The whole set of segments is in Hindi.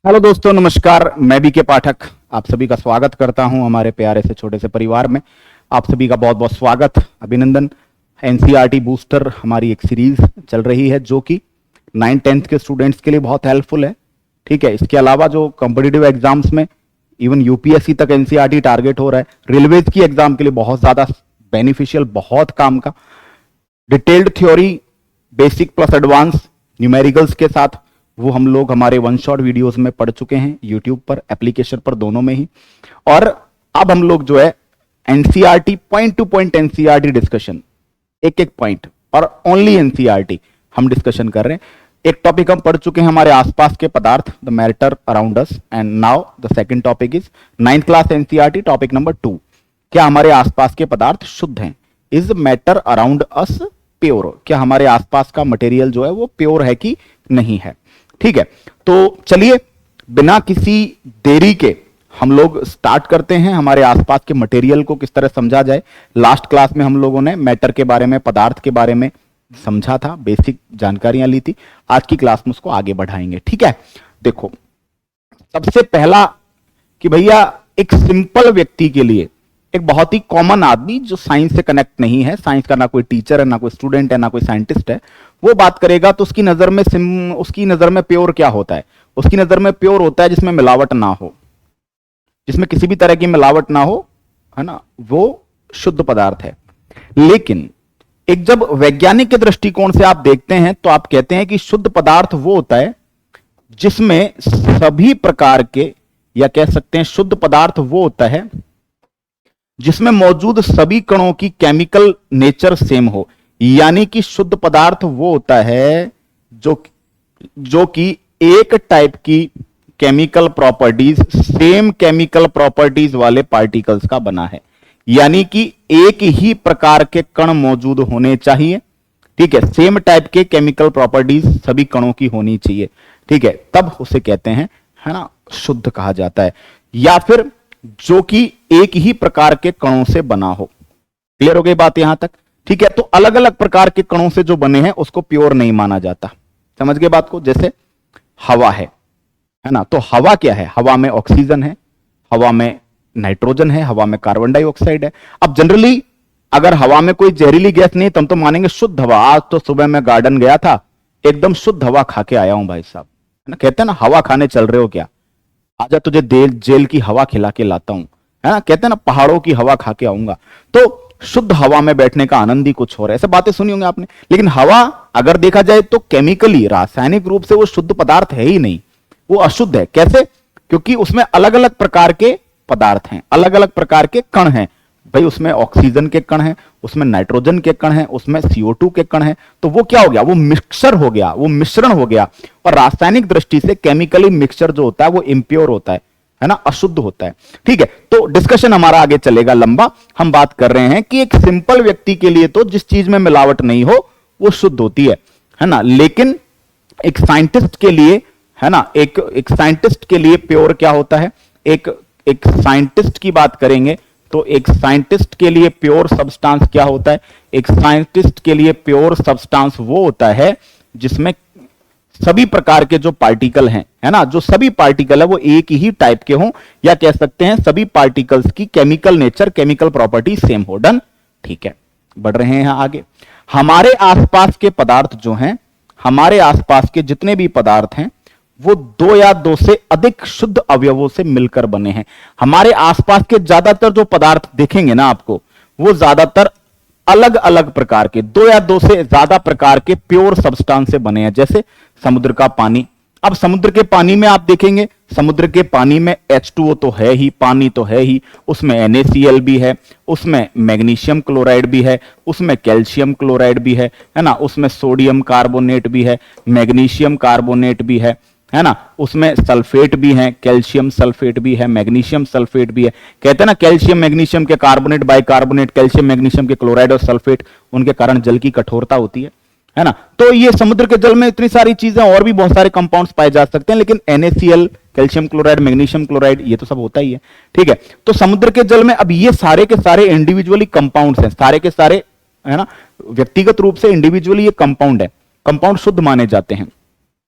हेलो दोस्तों, नमस्कार। मैं बीके पाठक आप सभी का स्वागत करता हूं हमारे प्यारे से छोटे से परिवार में। आप सभी का बहुत बहुत स्वागत, अभिनंदन। एनसीईआरटी बूस्टर हमारी एक सीरीज चल रही है जो कि 9th-10th के स्टूडेंट्स के लिए बहुत हेल्पफुल है। ठीक है, इसके अलावा जो कॉम्पिटिटिव एग्जाम्स में इवन यूपीएससी तक एनसीईआरटी टारगेट हो रहा है, रेलवेज की एग्जाम के लिए बहुत ज्यादा बेनिफिशियल, बहुत काम का detailed theory, basic plus advance numericals के साथ वो हम लोग हमारे वन शॉट वीडियोस में पढ़ चुके हैं, यूट्यूब पर, एप्लीकेशन पर, दोनों में ही। और अब हम लोग जो है NCERT point two point NCERT discussion, एक एक पॉइंट और ओनली एनसीईआरटी हम डिस्कशन कर रहे हैं। एक टॉपिक हम पढ़ चुके हैं, हमारे आसपास के पदार्थ, the matter around us, and now the second topic is 9th class NCERT topic number 2। क्या हमारे आसपास के पदार्थ शुद्ध हैं? Is matter around us pure? क्या हमारे आसपास का मटेरियल जो है वो प्योर है कि नहीं है? ठीक है, तो चलिए बिना किसी देरी के हम लोग स्टार्ट करते हैं। हमारे आसपास के मटेरियल को किस तरह समझा जाए। लास्ट क्लास में हम लोगों ने मैटर के बारे में, पदार्थ के बारे में समझा था, बेसिक जानकारियां ली थी। आज की क्लास में उसको आगे बढ़ाएंगे। ठीक है, देखो सबसे पहला कि भैया एक सिंपल व्यक्ति के लिए, एक बहुत ही कॉमन आदमी जो साइंस से कनेक्ट नहीं है, साइंस का ना कोई टीचर है, ना कोई स्टूडेंट है, ना कोई साइंटिस्ट है, वो बात करेगा तो उसकी नजर में प्योर क्या होता है? उसकी नजर में प्योर होता है जिसमें मिलावट ना हो, जिसमें किसी भी तरह की मिलावट ना हो, है ना, वो शुद्ध पदार्थ है। लेकिन एक जब वैज्ञानिक के दृष्टिकोण से आप देखते हैं तो आप कहते हैं कि शुद्ध पदार्थ वो होता है जिसमें सभी प्रकार के, या कह सकते हैं शुद्ध पदार्थ वो होता है जिसमें मौजूद सभी कणों की केमिकल नेचर सेम हो। यानी कि शुद्ध पदार्थ वो होता है जो कि एक टाइप की chemical properties, same chemical properties वाले पार्टिकल्स का बना है। यानी कि एक ही प्रकार के कण मौजूद होने चाहिए। ठीक है, सेम टाइप के केमिकल प्रॉपर्टीज सभी कणों की होनी चाहिए। ठीक है, तब उसे कहते हैं, है ना, शुद्ध कहा जाता है। या फिर जो कि एक ही प्रकार के कणों से बना हो। क्लियर हो गई बात यहां तक? ठीक है, तो अलग अलग प्रकार के कणों से जो बने हैं उसको प्योर नहीं माना जाता। समझ गए बात को? जैसे हवा है ना, तो हवा क्या है? हवा में ऑक्सीजन है, हवा में नाइट्रोजन है, हवा में कार्बन डाइऑक्साइड है। अब जनरली अगर हवा में कोई जहरीली गैस नहीं, तुम तो मानेंगे शुद्ध हवा। आज तो सुबह मैं गार्डन गया था, एकदम शुद्ध हवा खा के आया हूं भाई साहब, है ना। कहते हैं ना, हवा खाने चल रहे हो क्या? आजा तुझे जेल की हवा खिला के लाता हूं, है ना। कहते हैं ना, पहाड़ों की हवा खा के आऊंगा। तो शुद्ध हवा में बैठने का आनंद ही कुछ और है। ऐसे बातें सुनी होंगी आपने। लेकिन हवा अगर देखा जाए तो केमिकली, रासायनिक रूप से वो शुद्ध पदार्थ है ही नहीं, वो अशुद्ध है। कैसे? क्योंकि उसमें अलग अलग प्रकार के पदार्थ हैं, अलग अलग प्रकार के कण हैं। भाई उसमें ऑक्सीजन के कण हैं, उसमें नाइट्रोजन के कण हैं, उसमें CO2 के कण हैं। तो वो क्या हो गया? वो मिक्सचर हो गया, वो मिश्रण हो गया। और रासायनिक दृष्टि से केमिकली मिक्सचर जो होता है वो इंप्योर होता है ना, अशुद्ध होता है। ठीक है, तो डिस्कशन हमारा आगे चलेगा लंबा। हम बात कर रहे हैं कि एक सिंपल व्यक्ति के लिए तो जिस चीज में मिलावट नहीं हो वो शुद्ध होती है ना। लेकिन एक साइंटिस्ट के लिए, है ना, एक साइंटिस्ट के लिए प्योर क्या होता है? एक साइंटिस्ट की बात करेंगे तो एक साइंटिस्ट के लिए प्योर सब्सटेंस क्या होता है? एक साइंटिस्ट के लिए प्योर सब्सटेंस वो होता है जिसमें सभी प्रकार के जो पार्टिकल हैं, है ना, जो सभी पार्टिकल है वो एक ही टाइप के हों, या कह सकते हैं सभी पार्टिकल्स की chemical nature, chemical property same हो। डन? ठीक है, बढ़ रहे हैं आगे। हमारे आसपास के पदार्थ जो हैं, हमारे आसपास के जितने भी पदार्थ हैं वो 2 या 2 से अधिक शुद्ध अवयवों से मिलकर बने हैं। हमारे आसपास के ज्यादातर जो पदार्थ देखेंगे ना आपको, वो ज्यादातर अलग अलग प्रकार के, 2 या 2 से ज्यादा प्रकार के प्योर सब्सटेंस से बने हैं। जैसे समुद्र का पानी। अब समुद्र के पानी में आप देखेंगे, समुद्र के पानी में H2O तो है ही, पानी तो है ही, उसमें NaCl भी है, उसमें मैग्नीशियम क्लोराइड भी है, उसमें कैल्शियम क्लोराइड भी है ना, उसमें सोडियम कार्बोनेट भी है, मैग्नीशियम कार्बोनेट भी है ना, उसमें सल्फेट भी है, कैल्शियम सल्फेट भी है, मैग्नीशियम सल्फेट भी है। कहते हैं ना, कैल्शियम मैग्नीशियम के कार्बोनेट, बाइकार्बोनेट, कैल्शियम मैग्नीशियम के क्लोराइड और सल्फेट, उनके कारण जल की कठोरता होती है ना। तो ये समुद्र के जल में इतनी सारी चीजें, और भी बहुत सारे कंपाउंड्स पाए जा सकते हैं, लेकिन NaCl, calcium chloride, magnesium chloride, ये तो सब होता ही है। ठीक है, तो समुद्र के जल में अब ये सारे के सारे इंडिविजुअली कंपाउंड्स हैं, सारे के सारे, है ना, व्यक्तिगत रूप से इंडिविजुअली ये कंपाउंड है, कंपाउंड शुद्ध माने जाते हैं,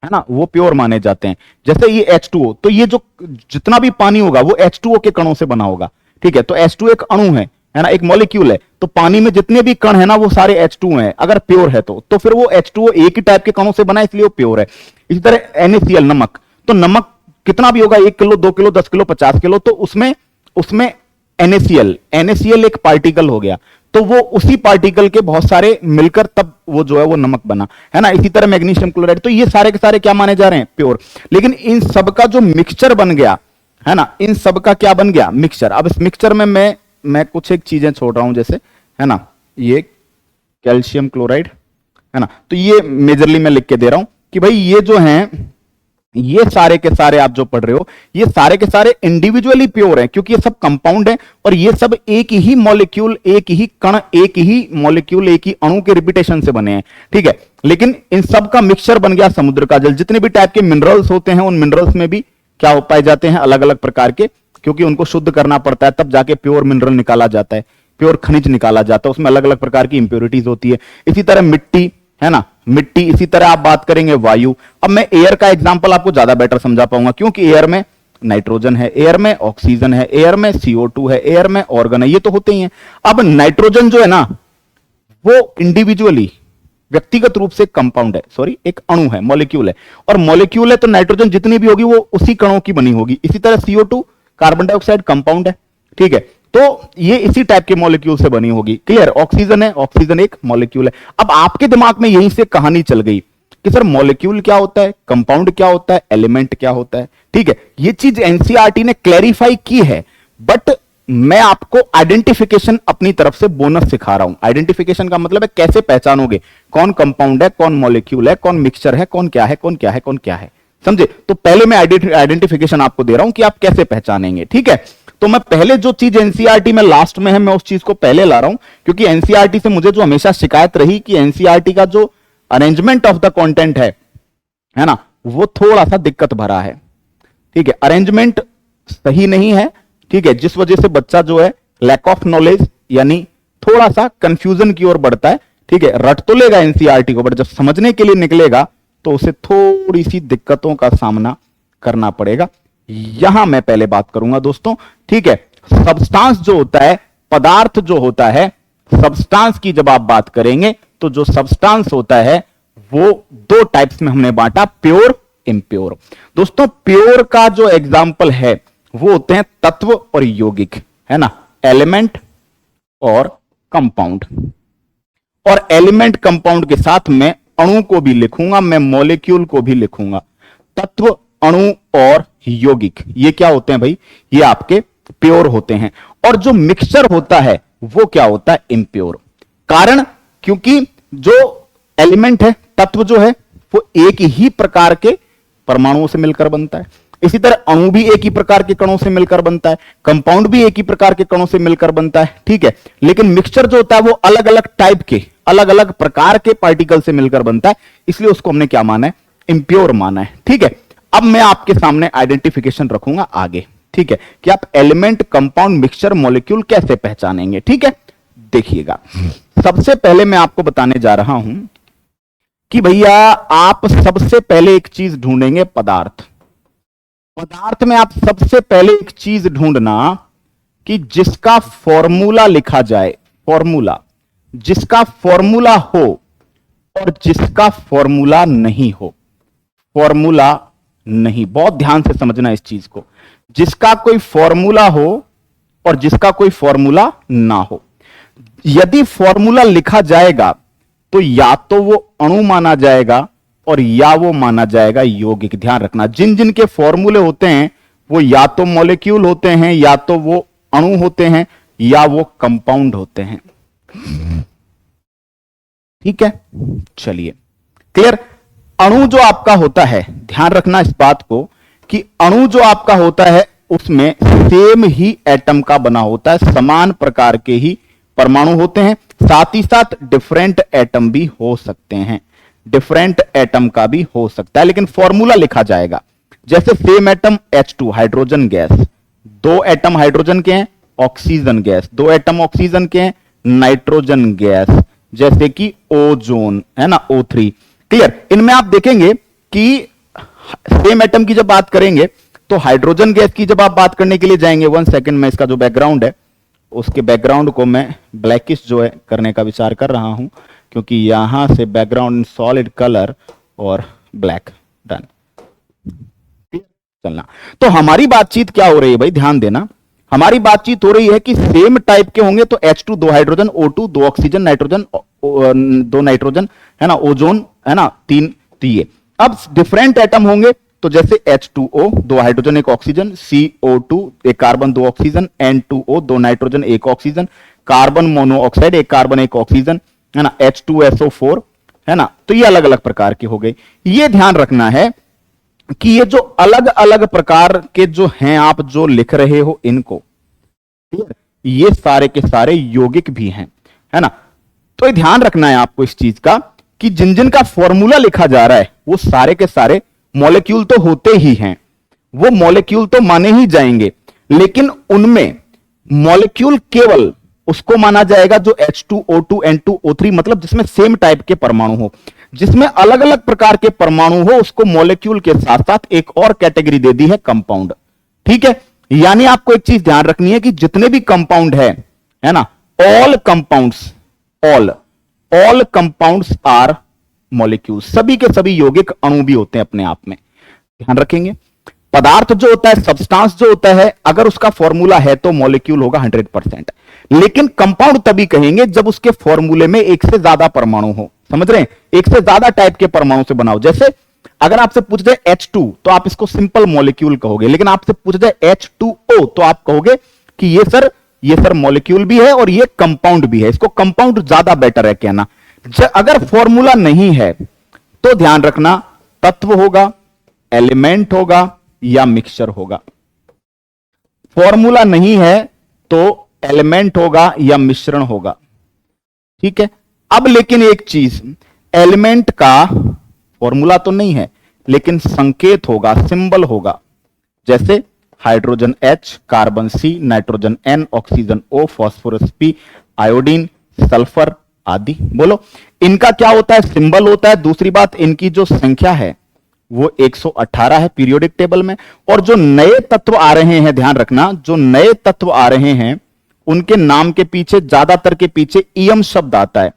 है ना, वो प्योर माने जाते हैं। जैसे ये H2O, तो ये जो जितना भी पानी होगा वो H2O के कणों से बना होगा, ठीक है। तो H2O एक अणु है ना, एक मॉलिक्यूल है। तो पानी में जितने भी कण है ना वो सारे H2O हैं, अगर प्योर है तो फिर वो H2O एक ही टाइप के कणों से बना है, इसलिए वो प्योर है। इसी तरह NaCl, नमक, तो नमक कितना भी होगा, 1 किलो, 2 किलो, 10 किलो, 50 किलो, तो उसमें उसमें NaCl एक पार्टिकल हो गया, तो वो उसी पार्टिकल के बहुत सारे मिलकर तब वो जो है वो नमक बना, है ना। इसी तरह मैग्नीशियम क्लोराइड, तो ये सारे के सारे क्या माने जा रहे हैं, प्योर। लेकिन इन सब का जो मिक्सचर बन गया, है ना, इन सब का क्या बन गया, मिक्सचर। अब इस मिक्सचर में मैं कुछ एक चीजें छोड़ रहा हूं, जैसे, है ना, ये कैल्शियम क्लोराइड, है ना, तो ये मेजरली मैं लिख के दे रहा हूं कि भाई ये जो है, ये सारे के सारे आप जो पढ़ रहे हो, ये सारे के सारे इंडिविजुअली प्योर हैं, क्योंकि ये सब कंपाउंड है और ये सब एक ही मॉलिक्यूल, एक ही कण, एक ही मॉलिक्यूल, एक ही अणु के रिपीटेशन से बने हैं, ठीक है। लेकिन इन सब का मिक्सचर बन गया समुद्र का जल। जितने भी टाइप के मिनरल्स होते हैं, उन मिनरल्स में भी क्या हो पाए जाते हैं, अलग अलग प्रकार के, क्योंकि उनको शुद्ध करना पड़ता है, तब जाके प्योर मिनरल निकाला जाता है, प्योर खनिज निकाला जाता है, उसमें अलग अलग प्रकार की इंप्योरिटीज होती है। इसी तरह मिट्टी, है ना, मिट्टी, इसी तरह आप बात करेंगे वायु। अब मैं एयर का एग्जांपल आपको ज्यादा बेटर समझा पाऊंगा, क्योंकि एयर में नाइट्रोजन है, एयर में ऑक्सीजन है, एयर में CO2 है, एयर में ऑर्गन है, ये तो होते ही हैं। अब नाइट्रोजन जो है ना, वो इंडिविजुअली, व्यक्तिगत रूप से कंपाउंड है, सॉरी, एक अणु है, मॉलिक्यूल है, और मॉलिक्यूल है तो नाइट्रोजन जितनी भी होगी वो उसी कणों की बनी होगी। इसी तरह CO2, कार्बन डाइऑक्साइड, कंपाउंड है, ठीक है, तो ये इसी टाइप के मॉलिक्यूल से बनी होगी। क्लियर। ऑक्सीजन है, ऑक्सीजन एक मॉलिक्यूल है। अब आपके दिमाग में यहीं से कहानी चल गई कि सर मॉलिक्यूल क्या होता है, कंपाउंड क्या होता है, एलिमेंट क्या होता है, ठीक है। ये चीज एनसीईआरटी ने क्लैरिफाई की है, बट मैं आपको आइडेंटिफिकेशन अपनी तरफ से बोनस सिखा रहा हूं। आइडेंटिफिकेशन का मतलब है कैसे पहचानोगे कौन कंपाउंड है, कौन मॉलिक्यूल है, कौन मिक्सचर है, कौन क्या है, कौन क्या है, कौन क्या है, समझे। तो पहले मैं आइडेंटिफिकेशन आपको दे रहा हूं कि आप कैसे पहचानेंगे, ठीक है। तो मैं पहले जो चीज एनसीईआरटी में लास्ट में है, मैं उस चीज को पहले ला रहा हूं, क्योंकि एनसीईआरटी से मुझे जो हमेशा शिकायत रही कि एनसीईआरटी का जो अरेंजमेंट ऑफ द कंटेंट है ना, वो थोड़ा सा दिक्कत भरा है, ठीक है। अरेंजमेंट सही नहीं है, ठीक है, जिस वजह से बच्चा जो है लैक ऑफ नॉलेज यानी थोड़ा सा कंफ्यूजन की ओर बढ़ता है, ठीक है। रट तो लेगा एनसीईआरटी को, बट जब समझने के लिए निकलेगा तो उसे थोड़ी सी दिक्कतों का सामना करना पड़ेगा। यहां मैं पहले बात करूंगा दोस्तों, ठीक है। सब्सटेंस जो होता है, पदार्थ जो होता है, सब्सटेंस की जब आप बात करेंगे तो जो सब्सटेंस होता है वो दो टाइप्स में हमने बांटा, प्योर, इम्प्योर। दोस्तों प्योर का जो एग्जाम्पल है वो होते हैं तत्व और यौगिक, है ना, एलिमेंट और कंपाउंड। और एलिमेंट कंपाउंड के साथ मैं अणु को भी लिखूंगा, मैं मॉलिक्यूल को भी लिखूंगा। तत्व, अणु और यौगिक, ये क्या होते हैं भाई, ये आपके प्योर होते हैं। और जो मिक्सचर होता है वो क्या होता है, इम्प्योर। कारण, क्योंकि जो एलिमेंट है, तत्व जो है, वो एक ही प्रकार के परमाणुओं से मिलकर बनता है। इसी तरह अणु भी एक ही प्रकार के कणों से मिलकर बनता है, कंपाउंड भी एक ही प्रकार के कणों से मिलकर बनता है, ठीक है। लेकिन मिक्सचर जो होता है वो अलग अलग टाइप के, अलग अलग प्रकार के पार्टिकल से मिलकर बनता है, इसलिए उसको हमने क्या माना है, इम्प्योर माना है, ठीक है। अब मैं आपके सामने आइडेंटिफिकेशन रखूंगा आगे, ठीक है, कि आप एलिमेंट, कंपाउंड, मिक्सचर, मॉलिक्यूल कैसे पहचानेंगे, ठीक है। देखिएगा, सबसे पहले मैं आपको बताने जा रहा हूं कि भैया आप सबसे पहले एक चीज ढूंढेंगे, पदार्थ। पदार्थ में आप सबसे पहले एक चीज ढूंढना कि जिसका फॉर्मूला लिखा जाए, फॉर्मूला, जिसका फॉर्मूला हो और जिसका फॉर्मूला नहीं हो। फॉर्मूला नहीं, बहुत ध्यान से समझना इस चीज को, जिसका कोई फॉर्मूला हो और जिसका कोई फॉर्मूला ना हो। यदि फॉर्मूला लिखा जाएगा तो या तो वो अणु माना जाएगा और या वो माना जाएगा यौगिक। ध्यान रखना, जिन जिन के फॉर्मूले होते हैं वो या तो मॉलिक्यूल होते हैं, या तो वो अणु होते हैं, या वो कंपाउंड होते हैं, ठीक है। चलिए, क्लियर। अणु जो आपका होता है, ध्यान रखना इस बात को कि अणु जो आपका होता है उसमें सेम ही एटम का बना होता है, समान प्रकार के ही परमाणु होते हैं, साथ ही साथ डिफरेंट एटम भी हो सकते हैं, डिफरेंट एटम का भी हो सकता है, लेकिन फॉर्मूला लिखा जाएगा। जैसे same atom H2 hydrogen gas, दो एटम हाइड्रोजन के हैं, ऑक्सीजन गैस, दो एटम ऑक्सीजन के हैं, नाइट्रोजन गैस, जैसे कि ओजोन, है ना, O3। क्लियर। इनमें आप देखेंगे कि सेम एटम की जब बात करेंगे तो हाइड्रोजन गैस की जब आप बात करने के लिए जाएंगे, 1 सेकेंड में इसका जो बैकग्राउंड है उसके बैकग्राउंड को मैं ब्लैकिश जो है करने का विचार कर रहा हूं, क्योंकि यहां से बैकग्राउंड सॉलिड कलर और ब्लैक डन चलना। तो हमारी बातचीत क्या हो रही है भाई, ध्यान देना, हमारी बातचीत हो रही है कि सेम टाइप के होंगे तो H2 दो हाइड्रोजन, O2 दो ऑक्सीजन, नाइट्रोजन दो नाइट्रोजन, है ना, ओजोन, है ना, 3 दिए। अब डिफरेंट एटम होंगे तो जैसे H2O दो हाइड्रोजन एक ऑक्सीजन, CO2 एक कार्बन दो ऑक्सीजन, N2O दो नाइट्रोजन एक ऑक्सीजन, कार्बन मोनोऑक्साइड एक कार्बन एक ऑक्सीजन, है ना, H2SO4, है ना। तो ये अलग अलग प्रकार के हो गए। ये ध्यान रखना है कि ये जो अलग अलग प्रकार के जो हैं आप जो लिख रहे हो इनको, ये सारे के सारे यौगिक भी हैं, है ना। तो ये ध्यान रखना है आपको इस चीज का कि जिन जिन का फॉर्मूला लिखा जा रहा है वो सारे के सारे मॉलिक्यूल तो होते ही हैं, वो मॉलिक्यूल तो माने ही जाएंगे, लेकिन उनमें मॉलिक्यूल केवल उसको माना जाएगा जो H2O2 N2O3, मतलब जिसमें सेम टाइप के परमाणु हो। जिसमें अलग अलग प्रकार के परमाणु हो उसको मॉलिक्यूल के साथ साथ एक और कैटेगरी दे दी है कंपाउंड। ठीक है, यानी आपको एक चीज ध्यान रखनी है कि जितने भी कंपाउंड है ना, all compounds, all compounds are molecule, सभी के सभी यौगिक अणु भी होते हैं अपने आप में, ध्यान रखेंगे। पदार्थ जो होता है, सब्सटेंस जो होता है, अगर उसका फॉर्मूला है तो मॉलिक्यूल होगा 100%, लेकिन कंपाउंड तभी कहेंगे जब उसके फॉर्मूले में एक से ज्यादा परमाणु हो। समझ रहे हैं, एक से ज्यादा टाइप के परमाणु से बनाओ। जैसे अगर आपसे पूछ जाए H2 तो आप इसको सिंपल मॉलिक्यूल कहोगे, लेकिन आपसे पूछ जाए H2O तो आप कहोगे कि ये सर मॉलिक्यूल भी है और ये कंपाउंड भी है। इसको कंपाउंड ज्यादा बेटर है कहना। अगर फॉर्मूला नहीं है तो ध्यान रखना तत्व होगा, एलिमेंट होगा या मिक्सचर होगा। फॉर्मूला नहीं है तो एलिमेंट होगा या मिश्रण होगा। ठीक है, अब लेकिन एक चीज, एलिमेंट का फॉर्मूला तो नहीं है लेकिन संकेत होगा, सिंबल होगा। जैसे hydrogen H, carbon C, nitrogen N, oxygen O, phosphorus P, iodine, sulphur आदि। बोलो, इनका क्या होता है, सिंबल होता है। दूसरी बात, इनकी जो संख्या है वो 118 है पीरियोडिक टेबल में। और जो नए तत्व आ रहे हैं, ध्यान रखना, जो नए तत्व आ रहे हैं उनके नाम के पीछे, ज्यादातर के पीछे ईयम शब्द आता है।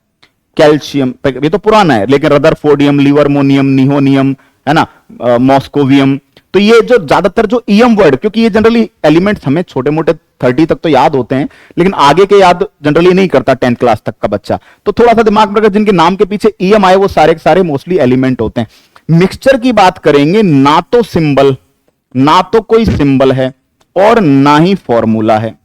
कैल्शियम, ये तो पुराना है, लेकिन रदरफोर्डियम, लिवर्मोनियम, निहोनियम, है ना, मॉस्कोवियम। तो ये जो ज्यादातर जो ईयम वर्ड, क्योंकि ये जनरली एलिमेंट्स हमें छोटे मोटे 30 तक तो याद होते हैं, लेकिन आगे के याद जनरली नहीं करता 10th क्लास तक का बच्चा। तो थोड़ा सा दिमाग में, जिनके नाम के पीछे ईयम आए वो सारे के सारे मोस्टली एलिमेंट होते हैं। मिक्सचर की बात करेंगे, ना तो सिंबल, ना तो कोई सिंबल है और ना ही फॉर्मूला है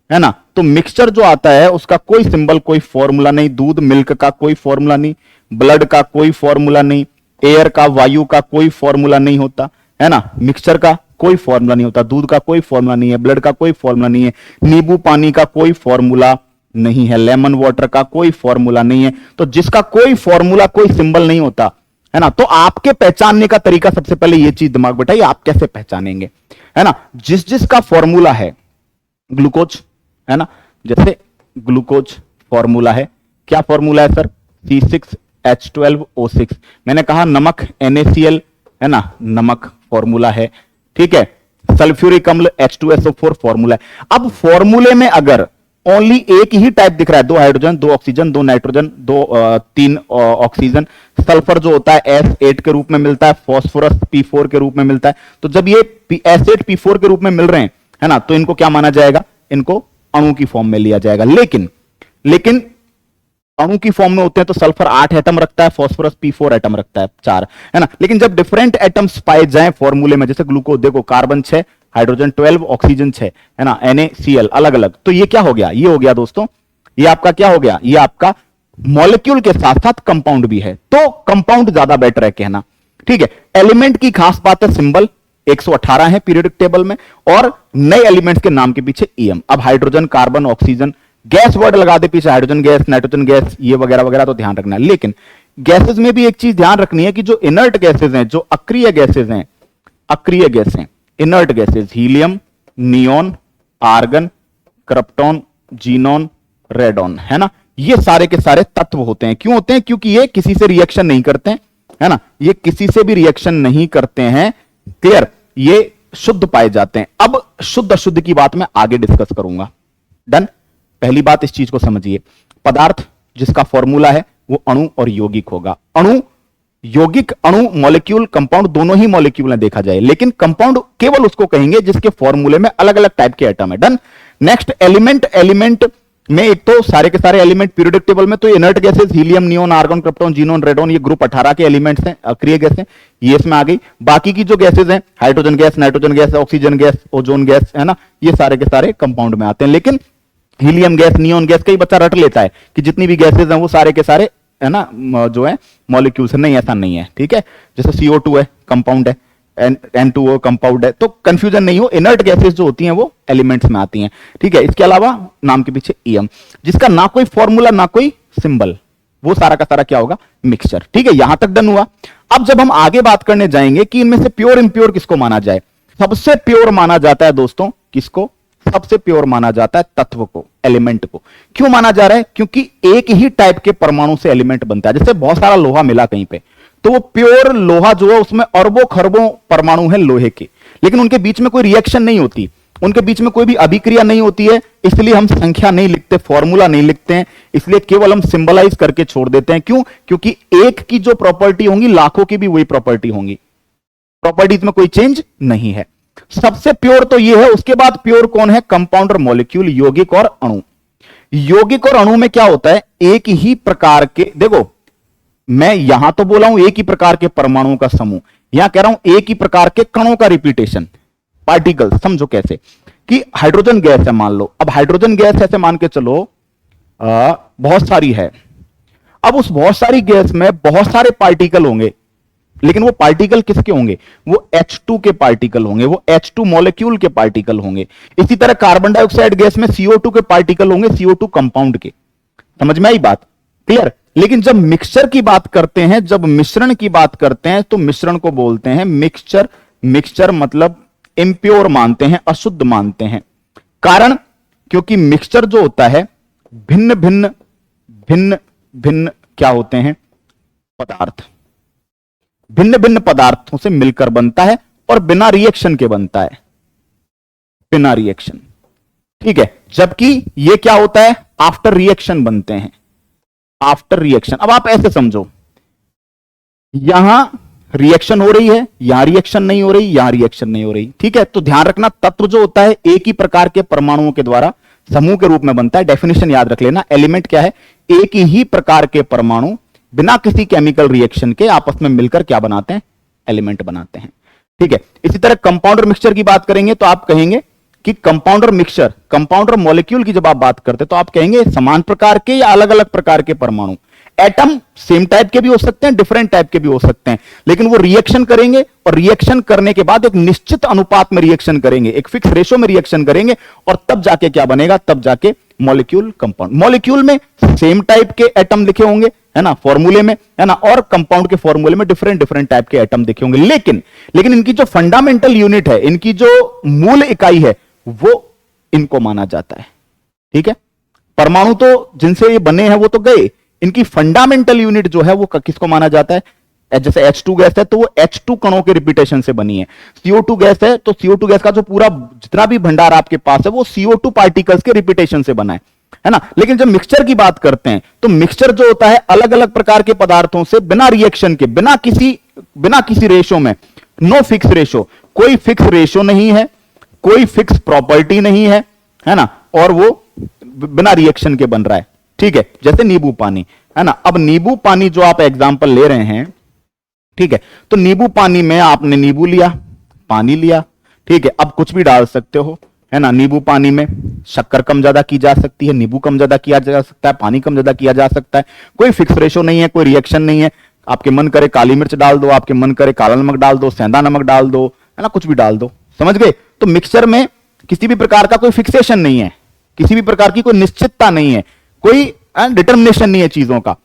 ना। तो मिक्सचर जो आता है उसका कोई सिंबल, कोई फॉर्मूला नहीं। दूध मिल्क का कोई फॉर्मूला नहीं, ब्लड का कोई फॉर्मूला नहीं, एयर का, वायु का कोई फॉर्मूला नहीं होता, है ना। मिक्सचर का कोई फॉर्मूला नहीं होता, दूध का कोई फॉर्मूला नहीं है, ब्लड का कोई फॉर्मूला नहीं है, नींबू पानी का कोई फॉर्मूला नहीं है, लेमन वाटर का कोई फॉर्मूला नहीं है। तो जिसका कोई फॉर्मूला, कोई सिंबल नहीं होता, है ना, तो आपके पहचानने का तरीका, सबसे पहले ये चीज दिमाग बैठाइए, आप कैसे पहचानेंगे, है ना। जिसका फॉर्मूला है, ग्लूकोज, है ना, जैसे ग्लूकोज फॉर्मूला है, क्या फॉर्मूला है सर, C6H12O6। मैंने कहा नमक, NaCl, है ना, नमक फॉर्मूला है। ठीक है, सल्फ्यूरिक अम्ल H2SO4 फॉर्मूला है। अब फॉर्मूले में अगर ओनली एक ही टाइप दिख रहा है, 2 hydrogen, 2 oxygen, 2 nitrogen, 3 oxygen, sulphur जो होता है S8 के रूप में मिलता है, फास्फोरस P4 के रूप में मिलता है। तो जब ये S8 P4 के रूप में मिल रहे हैं, है ना, तो इनको क्या माना जाएगा, इनको अणु की फॉर्म में लिया जाएगा। लेकिन अणु की फॉर्म में होते हैं तो सल्फर 8 एटम रखता है, फास्फोरस P4 एटम रखता है 4, है ना। लेकिन जब डिफरेंट एटम्स पाए जाएं फॉर्मूले में, जैसे ग्लूकोज देखो, कार्बन 6, हाइड्रोजन 12, ऑक्सीजन 6, है ना, NaCl अलग अलग, तो ये क्या हो गया, ये हो गया दोस्तों, ये आपका क्या हो गया, ये आपका मॉलिक्यूल के साथ साथ कंपाउंड भी है। तो कंपाउंड ज्यादा बेटर है कहना। ठीक है, एलिमेंट की खास बात है सिंबल 118 है पीरियोडिक टेबल में, और नए एलिमेंट्स के नाम के पीछे ईएम। अब hydrogen, carbon, oxygen, gas word लगा दे पीछे, हाइड्रोजन गैस, नाइट्रोजन गैस, ये वगैरह वगैरह, तो ध्यान रखना है। लेकिन गैसेस में भी एक चीज ध्यान रखनी है कि जो इनर्ट गैसेज हैं, जो अक्रिय गैसेज हैं, अक्रिय गैसें, inert gases, helium, neon, argon, krypton, xenon, radon, है ना, ये सारे के सारे तत्व होते हैं। क्यों होते हैं, क्योंकि ये किसी से रिएक्शन नहीं करते हैं, है ना, ये किसी से भी रिएक्शन नहीं करते हैं, क्लियर, ये शुद्ध पाए जाते हैं। अब शुद्ध अशुद्ध की बात मैं आगे डिस्कस करूंगा। डन। पहली बात इस चीज को समझिए, पदार्थ जिसका फॉर्मूला है वो अणु और यौगिक होगा। अणु, यौगिक, अणु, मॉलिक्यूल, कंपाउंड, दोनों ही मॉलिक्यूल है देखा जाए, लेकिन कंपाउंड केवल उसको कहेंगे जिसके फॉर्मूले में अलग अलग टाइप के एटम है। डन। नेक्स्ट एलिमेंट, एलिमेंट में एक तो सारे के सारे एलिमेंट पीरियोडिक टेबल में तो inert gases helium, neon, argon, krypton, xenon, radon, ये ग्रुप 18 के एलिमेंट्स हैं, अक्रिय गैस हैं, ये इसमें आ गई। बाकी की जो गैसेस हैं, hydrogen gas, nitrogen gas, oxygen gas, ozone gas, है ना, ये सारे के सारे कंपाउंड में आते हैं। लेकिन हीलियम गैस, नियोन गैस, कई बच्चा रट लेता है कि जितनी भी गैसेज हैं वो सारे के सारे, है ना, जो है मॉलिक्यूल्स। नहीं, ऐसा नहीं है, ठीक है। जैसे CO2 है, कंपाउंड है, N2O कंपाउंड है, तो कंफ्यूजन नहीं हो, इनर्ट गैसेस जो होती हैं वो एलिमेंट्स में आती हैं, ठीक है। इसके अलावा नाम के पीछे EM, जिसका ना कोई फॉर्मूला ना कोई सिंबल, वो सारा का सारा क्या होगा, मिक्सचर, ठीक है। यहां तक डन हुआ। अब जब हम आगे बात करने जाएंगे कि इनमें से प्योर इंप्योर किसको माना जाए, सबसे प्योर माना जाता है दोस्तों किसको, सबसे प्योर माना जाता है तत्व को, एलिमेंट को। क्यों माना जा रहा है, क्योंकि एक ही टाइप के परमाणु से एलिमेंट बनता है। जैसे बहुत सारा लोहा मिला कहीं पे, तो वो प्योर लोहा जो है उसमें अरबों खरबों परमाणु है लोहे के, लेकिन उनके बीच में कोई रिएक्शन नहीं होती, उनके बीच में कोई भी अभिक्रिया नहीं होती है, इसलिए हम संख्या नहीं लिखते, फॉर्मूला नहीं लिखते हैं, इसलिए केवल हम सिंबलाइज करके छोड़ देते हैं। क्यों, क्योंकि एक की जो प्रॉपर्टी होंगी लाखों की भी वही प्रॉपर्टी होंगी, प्रॉपर्टीज में कोई चेंज नहीं है। सबसे प्योर तो ये है। उसके बाद प्योर कौन है, कंपाउंड और मॉलिक्यूल, यौगिक और अणु। यौगिक और अणु में क्या होता है, एक ही प्रकार के, देखो मैं यहां तो बोला हूं एक ही प्रकार के परमाणुओं का समूह, यहां कह रहा हूं एक ही प्रकार के कणों का रिपीटेशन, पार्टिकल। समझो कैसे कि हाइड्रोजन गैस है मान लो, अब हाइड्रोजन गैस ऐसे मान के चलो बहुत सारी है, अब उस बहुत सारी गैस में बहुत सारे पार्टिकल होंगे, लेकिन वो पार्टिकल किसके होंगे, वो H2 के पार्टिकल होंगे, वो H2 मॉलिक्यूल के पार्टिकल होंगे। इसी तरह कार्बन डाइऑक्साइड गैस में CO2 के पार्टिकल होंगे, CO2 कंपाउंड के। समझ में आई बात, क्लियर। लेकिन जब मिक्सचर की बात करते हैं, जब मिश्रण की बात करते हैं, तो मिश्रण को बोलते हैं मिक्सचर। मिक्सचर मतलब इम्प्योर मानते हैं, अशुद्ध मानते हैं। कारण, क्योंकि मिक्सचर जो होता है भिन्न भिन्न भिन्न भिन्न क्या होते हैं, पदार्थ, भिन्न भिन्न पदार्थों से मिलकर बनता है और बिना रिएक्शन के बनता है, बिना रिएक्शन, ठीक है। जबकि ये क्या होता है, आफ्टर रिएक्शन बनते हैं, आफ्टर रिएक्शन। अब आप ऐसे समझो, यहां रिएक्शन हो रही है, यहां रिएक्शन नहीं हो रही, यहां रिएक्शन नहीं हो रही, ठीक है। तो ध्यान रखना, तत्व जो होता है एक ही प्रकार के परमाणुओं के द्वारा समूह के रूप में बनता है। डेफिनेशन याद रख लेना, एलिमेंट क्या है, एक ही प्रकार के परमाणु बिना किसी केमिकल रिएक्शन के आपस में मिलकर क्या बनाते हैं, एलिमेंट बनाते हैं, ठीक है। इसी तरह कंपाउंडर मिक्सचर की बात करेंगे तो आप कहेंगे कि कंपाउंडर मिक्सचर, कंपाउंडर मॉलिक्यूल की जब आप बात करते हैं तो आप कहेंगे समान प्रकार के या अलग अलग प्रकार के परमाणु। एटम सेम टाइप के भी हो सकते हैं, डिफरेंट टाइप के भी हो सकते हैं, लेकिन वो रिएक्शन करेंगे और रिएक्शन करने के बाद एक निश्चित अनुपात में रिएक्शन करेंगे, एक फिक्स रेशो में रिएक्शन करेंगे और तब जाके क्या बनेगा, तब जाके मॉलिक्यूल, कंपाउंड। मॉलिक्यूल में सेम टाइप के एटम लिखे होंगे, है ना, फॉर्मूले में, है ना, और कंपाउंड के फॉर्मूले में डिफरेंट डिफरेंट टाइप के एटम लिखे होंगे, लेकिन इनकी जो फंडामेंटल यूनिट है, इनकी जो मूल इकाई है, वो इनको माना जाता है, ठीक है। परमाणु तो जिनसे ये बने हैं वो तो गए, इनकी फंडामेंटल यूनिट जो है वो किसको माना जाता है, जैसे H2 गैस है तो वो H2 कणों के रिपीटेशन से बनी है। CO2 गैस है तो CO2 गैस का जो पूरा जितना भी भंडार आपके पास है वो CO2 पार्टिकल्स के रिपीटेशन से बना है ना। लेकिन जब मिक्सचर की बात करते हैं तो मिक्सचर जो होता है अलग अलग प्रकार के पदार्थों से बिना रिएक्शन के, बिना किसी रेशो में, नो फिक्स रेशो, कोई फिक्स रेशो नहीं है, कोई फिक्स प्रॉपर्टी नहीं है ना, और वो बिना रिएक्शन के बन रहा है, ठीक है। जैसे नींबू पानी, है ना। अब नींबू पानी जो आप एग्जांपल ले रहे हैं, ठीक है, तो नींबू पानी में आपने नींबू लिया, पानी लिया, ठीक है। अब कुछ भी डाल सकते हो, है ना। नींबू पानी में शक्कर कम ज्यादा की जा सकती है, नींबू कम ज्यादा किया जा सकता है, पानी कम ज्यादा किया जा सकता है, कोई फिक्स रेशो नहीं है, कोई रिएक्शन नहीं है। आपके मन करे काली मिर्च डाल दो, आपके मन करे काला नमक डाल दो, सेंधा नमक डाल दो, है ना, कुछ भी डाल दो, समझ गए। तो मिक्सचर में किसी भी प्रकार का कोई फिक्सेशन नहीं है, किसी भी प्रकार की कोई निश्चितता नहीं है, कोई डिटर्मिनेशन नहीं है चीजों का।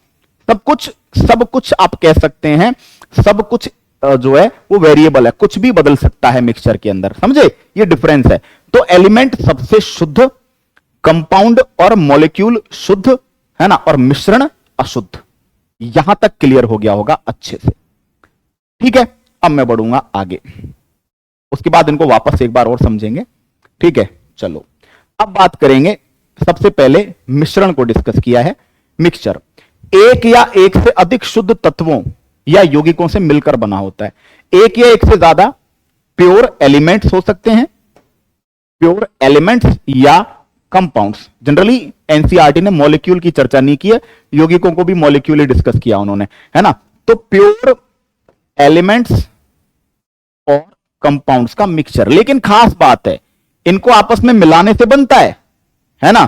सब कुछ आप कह सकते हैं, सब कुछ जो है वो वेरिएबल है, कुछ भी बदल सकता है मिक्सचर के अंदर, समझे, ये डिफरेंस है। तो एलिमेंट सबसे शुद्ध, कंपाउंड और मॉलिक्यूल शुद्ध, है ना, और मिश्रण अशुद्ध। यहां तक क्लियर हो गया होगा अच्छे से, ठीक है, अब मैं बढ़ूंगा आगे, उसके बाद इनको वापस एक बार और समझेंगे। ठीक है, चलो अब बात करेंगे। सबसे पहले मिश्रण को डिस्कस किया है। मिक्सचर एक या एक से अधिक शुद्ध तत्वों या यौगिकों से मिलकर बना होता है। एक या एक से ज्यादा प्योर एलिमेंट्स हो सकते हैं, प्योर एलिमेंट्स या कंपाउंड्स। जनरली एनसीईआरटी ने मॉलिक्यूल की चर्चा नहीं की है, यौगिकों को भी मॉलिक्यूल ही डिस्कस किया उन्होंने, है ना। तो प्योर एलिमेंट्स और कंपाउंड्स का मिक्सचर, लेकिन खास बात है इनको आपस में मिलाने से बनता है ना,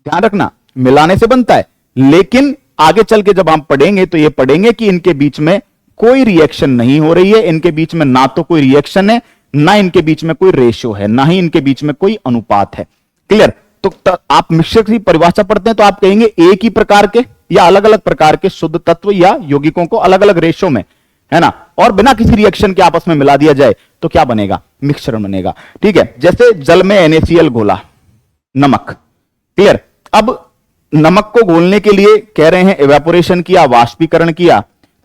ध्यान रखना, मिलाने से बनता है। लेकिन आगे चल के जब हम पढ़ेंगे तो ये पढ़ेंगे कि इनके बीच में कोई रिएक्शन नहीं हो रही है, इनके बीच में ना तो कोई रिएक्शन है, ना इनके बीच में कोई रेशियो है, ना ही इनके बीच में कोई अनुपात है। क्लियर। तो आप मिक्सचर की परिभाषा पढ़ते हैं तो आप कहेंगे एक ही प्रकार के या अलग अलग प्रकार के शुद्ध तत्व या यौगिकों को अलग अलग रेशियो में, है ना, और बिना किसी रिएक्शन के आपस में मिला दिया जाए तो क्या बनेगा, मिक्सचर बनेगा। ठीक है, जैसे जल में NaCl घोला, नमक। क्लियर। अब नमक को घोलने के लिए कह रहे हैं एवेपोरेशन किया, वाष्पीकरण किया।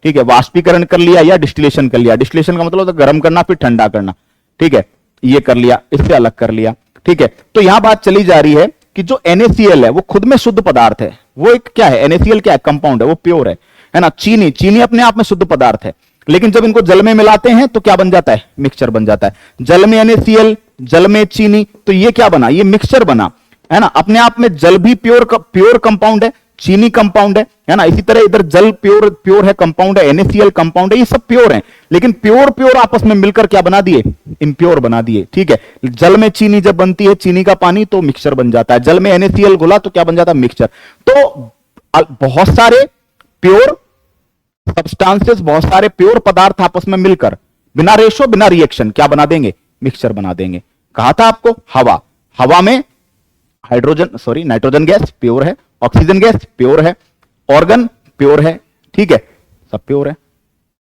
ठीक है, वाष्पीकरण कर लिया या डिस्टिलेशन कर लिया। डिस्टिलेशन का मतलब होता है गर्म करना फिर ठंडा करना। ठीक है, ये कर लिया, इससे अलग कर लिया। ठीक है, तो यहां बात चली जा रही है कि जो NaCl है वो खुद में शुद्ध पदार्थ है। वो एक क्या है, NaCl क्या है, कंपाउंड है, वो प्योर है ना। चीनी, चीनी अपने आप में शुद्ध पदार्थ है, लेकिन जब इनको जल में मिलाते हैं तो क्या बन जाता है, मिक्सचर बन जाता है। जल में NaCl, जल में चीनी, तो ये क्या बना, ये मिक्सचर बना, है ना। अपने आप में जल भी प्योर कंपाउंड है, चीनी कंपाउंड है ना। इसी तरह इधर जल प्योर है, कंपाउंड है, NaCl कंपाउंड है, ये सब प्योर है। लेकिन प्योर आपस में मिलकर क्या बना दिए, इम्प्योर बना दिए। ठीक है, जल में चीनी जब बनती है, चीनी का पानी, तो मिक्सचर बन जाता है। जल में NaCl घुला तो क्या बन जाता है, मिक्सचर। तो बहुत सारे प्योर सब्सटेंसेस, बहुत सारे प्योर पदार्थ आपस में मिलकर बिना रेशो, बिना रिएक्शन क्या बना देंगे, मिक्सचर बना देंगे। कहा था आपको, हवा, हवा में नाइट्रोजन गैस प्योर है, ऑक्सीजन गैस प्योर है, ऑर्गन प्योर है। ठीक है, सब प्योर है,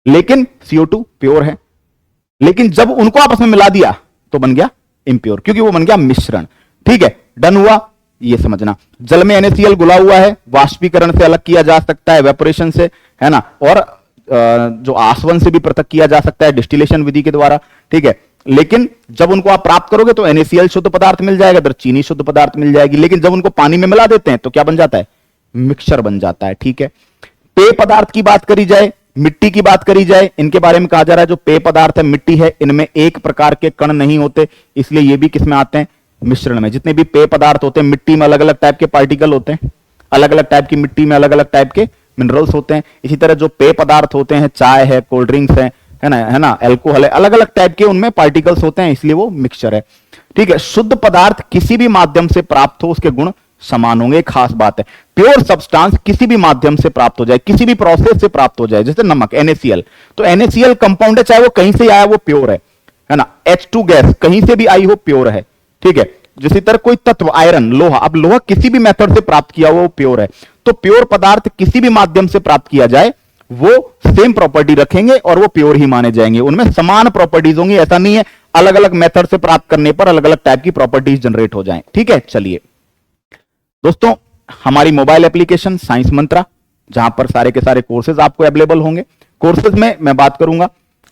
लेकिन CO2 प्योर है। लेकिन जब उनको आपस में मिला दिया तो बन गया इम्प्योर, क्योंकि वो बन गया मिश्रण। ठीक है, डन हुआ, ये समझना। जल में NaCl घुला हुआ है, वाष्पीकरण से अलग किया जा सकता है, वेपोरेशन से, है ना, और जो आसवन से भी पृथक किया जा सकता है डिस्टिलेशन विधि के द्वारा। ठीक है, लेकिन जब उनको आप प्राप्त करोगे तो NaCl शुद्ध पदार्थ मिल जाएगा, इधर चीनी शुद्ध पदार्थ मिल जाएगी। लेकिन जब उनको पानी में मिला देते हैं तो क्या बन जाता है, मिक्सचर बन जाता है। ठीक है, पेय पदार्थ की बात करी जाए, मिट्टी की बात करी जाए, इनके बारे में कहा जा रहा है जो पेय पदार्थ है, मिट्टी है, इनमें एक प्रकार के कण नहीं होते, इसलिए ये भी किसमें आते हैं, मिश्रण में। जितने भी पेय पदार्थ होते हैं, मिट्टी में अलग अलग टाइप के पार्टिकल होते हैं, अलग अलग टाइप की मिट्टी में अलग अलग टाइप के मिनरल्स होते हैं। इसी तरह जो पेय पदार्थ होते हैं, चाय है, कोल्ड ड्रिंक्स है ना, अल्कोहल है, अलग अलग टाइप के उनमें पार्टिकल्स होते हैं, इसलिए वो मिक्सचर है। ठीक है, शुद्ध पदार्थ किसी भी माध्यम से प्राप्त हो उसके गुण समान होंगे, खास बात है। प्योर सब्सटेंस किसी भी माध्यम से प्राप्त हो जाए, किसी भी प्रोसेस से प्राप्त हो जाए, जैसे नमक NaCl, तो NaCl कंपाउंड है, चाहे वो कहीं से आया वो प्योर है ना। H2 गैस कहीं से भी आई हो प्योर है। ठीक है, जिसी तरह कोई तत्व, आयरन, लोहा, अब लोहा किसी भी मेथड से प्राप्त किया हुआ वो प्योर है। तो प्योर पदार्थ किसी भी माध्यम से प्राप्त किया जाए वो सेम प्रॉपर्टी रखेंगे और वो प्योर ही माने जाएंगे, उनमें समान प्रॉपर्टीज होंगी। ऐसा नहीं है अलग अलग मेथड से प्राप्त करने पर अलग अलग टाइप की प्रॉपर्टीज जनरेट हो जाएं। ठीक है, चलिए दोस्तों, हमारी मोबाइल एप्लीकेशन साइंस मंत्रा, जहां पर सारे के सारे कोर्सेज आपको अवेलेबल होंगे। कोर्सेज में मैं बात करूंगा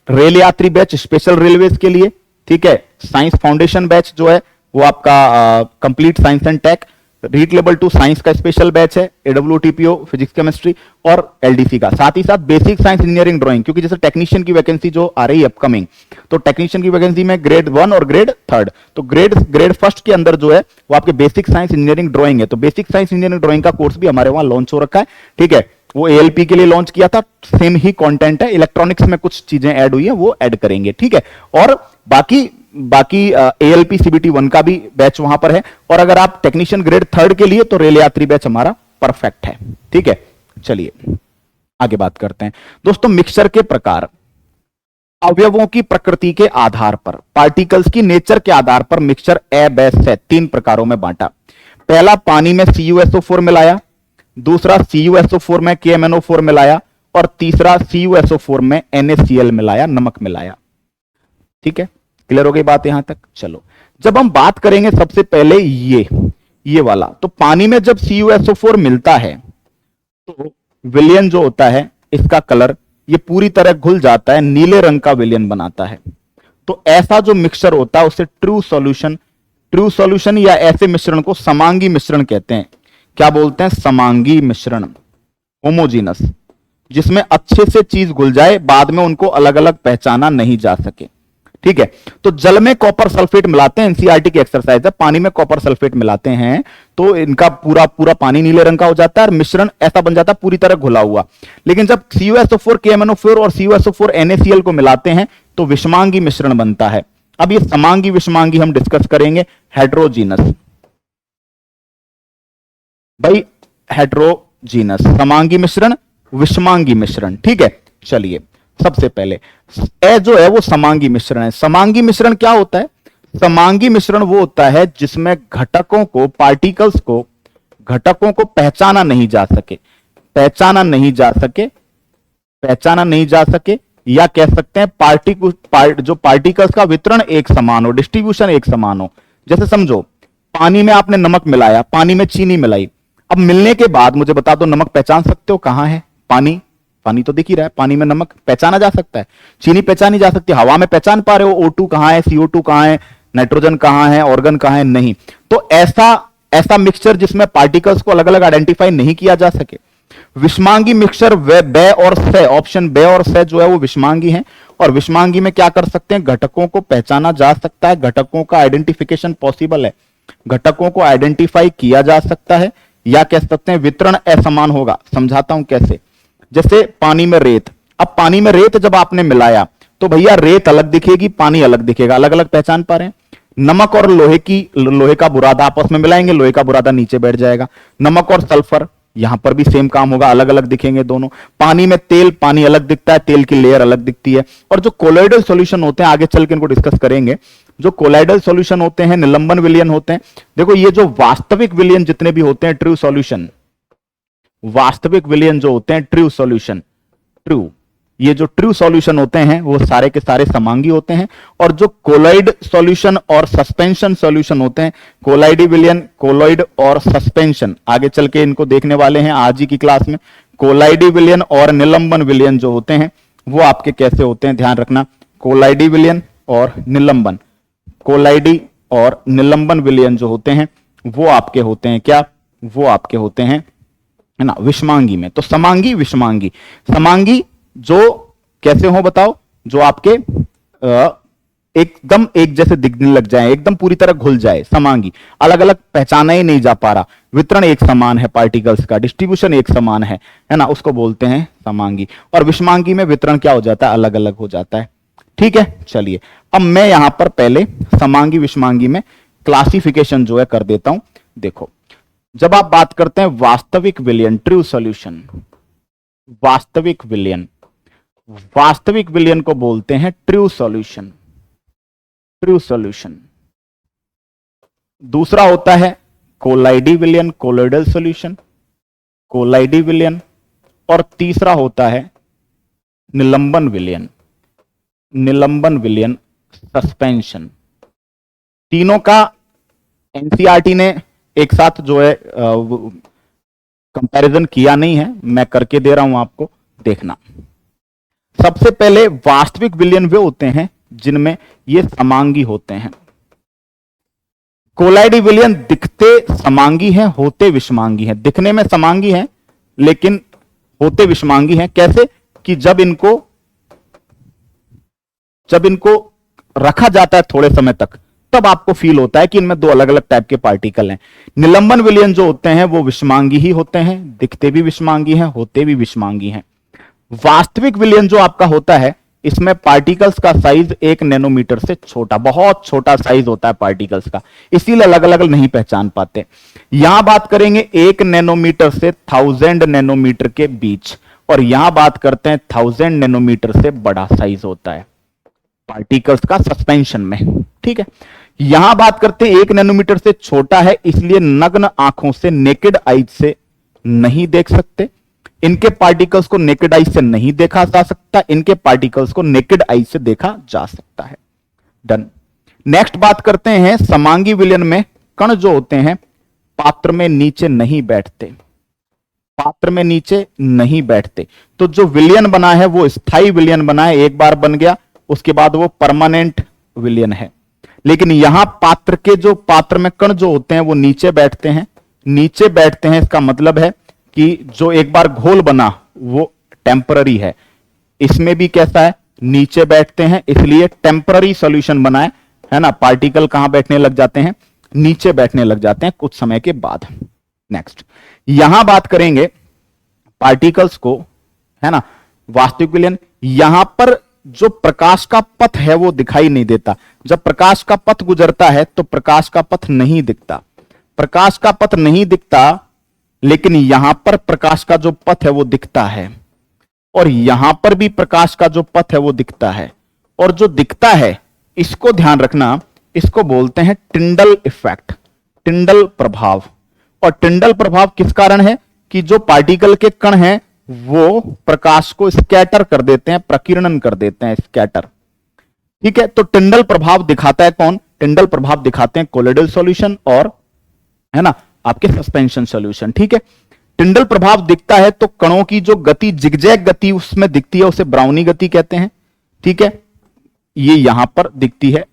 रेल यात्री बैच स्पेशल रेलवेज के लिए। ठीक है, साइंस फाउंडेशन बैच जो है वो आपका complete science and tech, REET level 2 science का स्पेशल बैच है, AWTPO फिजिक्स केमिस्ट्री और LDC का, साथ ही साथ बेसिक साइंस इंजीनियरिंग ड्राइंग, क्योंकि जैसे टेक्नीशियन की वैकेंसी जो आ रही है अपकमिंग, तो टेक्नीशियन की वैकेंसी में ग्रेड 1 और ग्रेड 3, तो ग्रेड फर्स्ट के अंदर जो है वो आपके बेसिक साइंस इंजीनियरिंग ड्राइंग है। तो बेसिक साइंस इंजीनियरिंग ड्राइंग का कोर्स भी हमारे वहां लॉन्च हो रखा है। ठीक है, वो ALP के लिए लॉन्च किया था, सेम ही कंटेंट है, इलेक्ट्रॉनिक्स में कुछ चीजें ऐड हुई है वो ऐड करेंगे। ठीक है, और बाकी ALP CBT 1 का भी बैच वहां पर है। और अगर आप टेक्नीशियन ग्रेड 3 के लिए तो रेल यात्री बैच हमारा परफेक्ट है। ठीक है, चलिए आगे बात करते हैं दोस्तों। मिक्सचर के प्रकार, अवयवों की प्रकृति के आधार पर, पार्टिकल्स की नेचर के आधार पर मिक्सचर बेस्ट है, 3 प्रकारों में बांटा। पहला, पानी में CuSO4 मिलाया, दूसरा CuSO4 में KMnO4 मिलाया, और तीसरा CuSO4 में NaCl मिलाया, नमक मिलाया। ठीक है, क्लियर हो गई बात यहां तक। चलो, जब हम बात करेंगे सबसे पहले ये वाला, तो पानी में जब CuSO4 मिलता है तो विलयन जो होता है इसका कलर ये पूरी तरह घुल जाता है, नीले रंग का विलयन बनाता है। तो ऐसा जो मिक्सचर होता है उसे ट्रू सॉल्यूशन या ऐसे मिश्रण को समांगी मिश्रण कहते हैं। क्या बोलते हैं? समांगी मिश्रण। होमोजीनस, जिसमें अच्छे से चीज घुल जाए, बाद में उनको अलग अलग पहचाना नहीं जा सके। ठीक है, तो जल में कॉपर सल्फेट मिलाते हैं, एनसीईआरटी की एक्सरसाइज है, पानी में कॉपर सल्फेट मिलाते हैं तो इनका पूरा पूरा पानी नीले रंग का हो जाता है और मिश्रण ऐसा बन जाता है पूरी तरह घुला हुआ। लेकिन जब CuSO4 KMNO4 और CuSO4 NaCl को मिलाते हैं तो विषमांगी मिश्रण बनता है। अब ये समांगी विषमांगी हम डिस्कस करेंगे। हेट्रोजीनस, भाई हेट्रोजीनस, समांगी मिश्रण, विषमांगी मिश्रण। ठीक है, चलिए सबसे पहले ए जो है वो समांगी मिश्रण है। समांगी मिश्रण क्या होता है? समांगी मिश्रण वो होता है जिसमें घटकों को, पार्टिकल्स को, घटकों को पहचाना नहीं जा सके, पहचाना नहीं जा सके, पहचाना नहीं जा सके, या कह सकते हैं जो पार्टिकल्स का वितरण एक समान हो, डिस्ट्रीब्यूशन एक समान हो। जैसे समझो पानी में आपने नमक मिलाया, पानी में चीनी मिलाई, अब मिलने के बाद मुझे बता दो नमक पहचान सकते हो कहां है? पानी, पानी तो दिख ही रहा है, पानी में नमक पहचाना जा सकता है, चीनी पहचानी जा सकती है। हवा में पहचान पा रहे हो O2 कहां है, CO2 कहां है, नाइट्रोजन कहां है, ऑर्गन कहां है? नहीं। तो ऐसा मिक्सचर जिसमें पार्टिकल्स को अलग अलग आइडेंटिफाई नहीं किया जा सके, विषमांगी मिक्सचर, बे और से, ऑप्शन बे और से जो है वो विषमांगी है। और विषमांगी में क्या कर सकते हैं? घटकों को पहचाना जा सकता है, घटकों का आइडेंटिफिकेशन पॉसिबल है, घटकों को आइडेंटिफाई किया जा सकता है, या कह सकते हैं वितरण असमान होगा। समझाता हूं कैसे। जैसे पानी में रेत, अब पानी में रेत जब आपने मिलाया तो भैया रेत अलग दिखेगी, पानी अलग दिखेगा, अलग अलग पहचान पा रहे हैं। नमक और लोहे का बुरादा आपस में मिलाएंगे, लोहे का बुरादा नीचे बैठ जाएगा। नमक और सल्फर, यहां पर भी सेम काम होगा, अलग अलग दिखेंगे दोनों। पानी में तेल, पानी अलग दिखता है, तेल की लेयर अलग दिखती है। और जो कोलोइडल सॉल्यूशन होते हैं, आगे चल के इनको डिस्कस करेंगे, जो कोलाइडल सॉल्यूशन होते हैं, निलंबन विलयन होते हैं। देखो ये जो वास्तविक विलयन जितने भी होते हैं, ट्रू सॉल्यूशन, वास्तविक विलयन जो होते हैं, ट्रू सॉल्यूशन, ट्रू, ये जो ट्रू सॉल्यूशन होते हैं वो सारे के सारे समांगी होते हैं। और जो कोलॉइड सॉल्यूशन और सस्पेंशन सॉल्यूशन होते हैं, कोलाइडी विलयन, कोलॉइड और सस्पेंशन, आगे चल के इनको देखने वाले हैं आज ही की क्लास में। कोलाइडी विलयन और निलंबन विलयन जो होते हैं वो आपके कैसे होते हैं, ध्यान रखना। कोलाइडी विलयन और निलंबन, कोलाइडी और निलंबन विलयन जो होते हैं वो आपके होते हैं क्या? वो आपके होते हैं, है ना, विषमांगी में। तो समांगी, विषमांगी। समांगी जो कैसे हो बताओ? जो आपके एकदम एक जैसे दिखने लग जाए, एकदम पूरी तरह घुल जाए। समांगी अलग अलग पहचाना ही नहीं जा पा रहा, वितरण एक समान है पार्टिकल्स का, डिस्ट्रीब्यूशन एक समान है ना, उसको बोलते हैं समांगी। और विषमांगी में वितरण क्या हो जाता है? अलग अलग हो जाता है। ठीक है, चलिए अब मैं यहां पर पहले समांगी विषमांगी में क्लासिफिकेशन जो है कर देता हूं। देखो, जब आप बात करते हैं वास्तविक विलयन, ट्रू सॉल्यूशन, वास्तविक विलयन, वास्तविक विलयन को बोलते हैं ट्रू सॉल्यूशन, ट्रू सॉल्यूशन। दूसरा होता है कोलाइडी विलयन, कोलोइडल सॉल्यूशन, कोलाइडी विलयन। और तीसरा होता है निलंबन विलयन, निलंबन विलयन, सस्पेंशन। तीनों का एनसीईआरटी ने एक साथ जो है कंपैरिजन किया नहीं है, मैं करके दे रहा हूं आपको, देखना। सबसे पहले वास्तविक विलयन वे होते हैं जिनमें ये समांगी होते हैं। कोलाइडी विलयन दिखते समांगी हैं, होते विषमांगी हैं। दिखने में समांगी हैं लेकिन होते विषमांगी हैं। कैसे? कि जब इनको रखा जाता है थोड़े समय तक, तब आपको फील होता है कि इनमें दो अलग अलग टाइप के पार्टिकल हैं। निलंबन विलयन जो होते हैं वो विषमांगी ही होते हैं, दिखते भी विषमांगी हैं, होते भी विषमांगी हैं। वास्तविक विलयन जो आपका होता है, इसमें पार्टिकल्स का साइज 1 नैनोमीटर से छोटा, बहुत छोटा साइज होता है पार्टिकल्स का, इसीलिए अलग अलग नहीं पहचान पाते। यहां बात करेंगे 1 नैनोमीटर से 1000 नैनोमीटर के बीच, और यहां बात करते हैं 1000 नैनोमीटर से बड़ा साइज होता है पार्टिकल्स का सस्पेंशन में। ठीक है, यहां बात करते हैं 1 नैनोमीटर से छोटा है, इसलिए नग्न आंखों से, नेकेड आइज से नहीं देख सकते। इनके पार्टिकल्स को नेकेड आइज से नहीं देखा जा सकता, इनके पार्टिकल्स को नेकेड आइज से देखा जा सकता है। डन। नेक्स्ट बात करते हैं समांगी विलयन में कण जो होते हैं पात्र में नीचे नहीं बैठते, पात्र में नीचे नहीं बैठते। तो जो विलयन बना है वो स्थायी विलयन बना है, एक बार बन गया उसके बाद वो परमानेंट विलयन है। लेकिन यहां पात्र के जो पात्र में कण जो होते हैं वो नीचे बैठते हैं, नीचे बैठते हैं, इसका मतलब है कि जो एक बार घोल बना वो टेम्पररी है। इसमें भी कैसा है, नीचे बैठते हैं, इसलिए टेम्पररी सॉल्यूशन बना है ना। पार्टिकल कहां बैठने लग जाते हैं, नीचे बैठने लग जाते हैं कुछ समय के बाद। नेक्स्ट यहां बात करेंगे पार्टिकल्स को, है ना, वास्तविक विलयन। यहां पर जो प्रकाश का पथ है वो दिखाई नहीं देता। जब प्रकाश का पथ गुजरता है तो प्रकाश का पथ नहीं दिखता, प्रकाश का पथ नहीं दिखता, लेकिन यहां पर प्रकाश का जो पथ है वो दिखता है, और यहां पर भी प्रकाश का जो पथ है वो दिखता है। और जो दिखता है इसको ध्यान रखना, इसको बोलते हैं टिंडल इफेक्ट, टिंडल प्रभाव। और टिंडल प्रभाव किस कारण है कि जो पार्टिकल के कण हैं वो प्रकाश को स्कैटर कर देते हैं, प्रकीर्णन कर देते हैं, स्कैटर। ठीक है, तो टिंडल प्रभाव दिखाता है कौन, टिंडल प्रभाव दिखाते हैं कोलोइडल सॉल्यूशन और, है ना, आपके सस्पेंशन सॉल्यूशन। ठीक है, टिंडल प्रभाव दिखता है तो कणों की जो गति, जिगजैग गति उसमें दिखती है, उसे ब्राउनी गति कहते हैं। ठीक है, ये यहां पर दिखती है।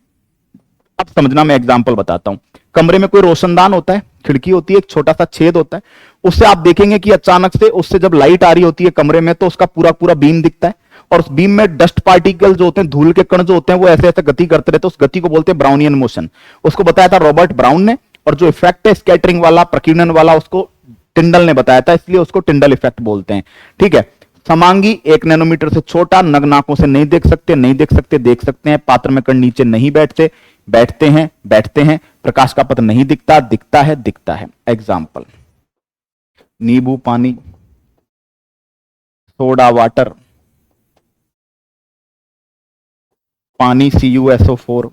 अब समझना, मैं एग्जांपल बताता हूं। कमरे में कोई रोशनदान होता है, खिड़की होती है, एक छोटा सा छेद होता है, उससे आप देखेंगे कि अचानक से उससे जब लाइट आ रही होती है कमरे में तो उसका पूरा पूरा बीम दिखता है, और उस बीम में डस्ट पार्टिकल जो होते हैं, धूल के कण जो होते हैं वो ऐसे ऐसे गति करते रहते हैं, उस गति को बोलते हैं ब्राउनियन मोशन। उसको बताया था रॉबर्ट ब्राउन ने, और जो इफेक्ट है स्कैटरिंग वाला, प्रकीर्णन वाला, उसको टिंडल ने बताया था, इसलिए उसको टिंडल इफेक्ट बोलते हैं। ठीक है, समांगी 1 नैनोमीटर से छोटा, नग्न आंखों से नहीं देख सकते, नहीं देख सकते, देख सकते हैं, पात्र में कण नीचे नहीं बैठते, बैठते हैं, बैठते हैं, प्रकाश का पथ नहीं दिखता, दिखता है, दिखता है। एग्जाम्पल, नींबू पानी, सोडा वाटर, पानी CuSO4,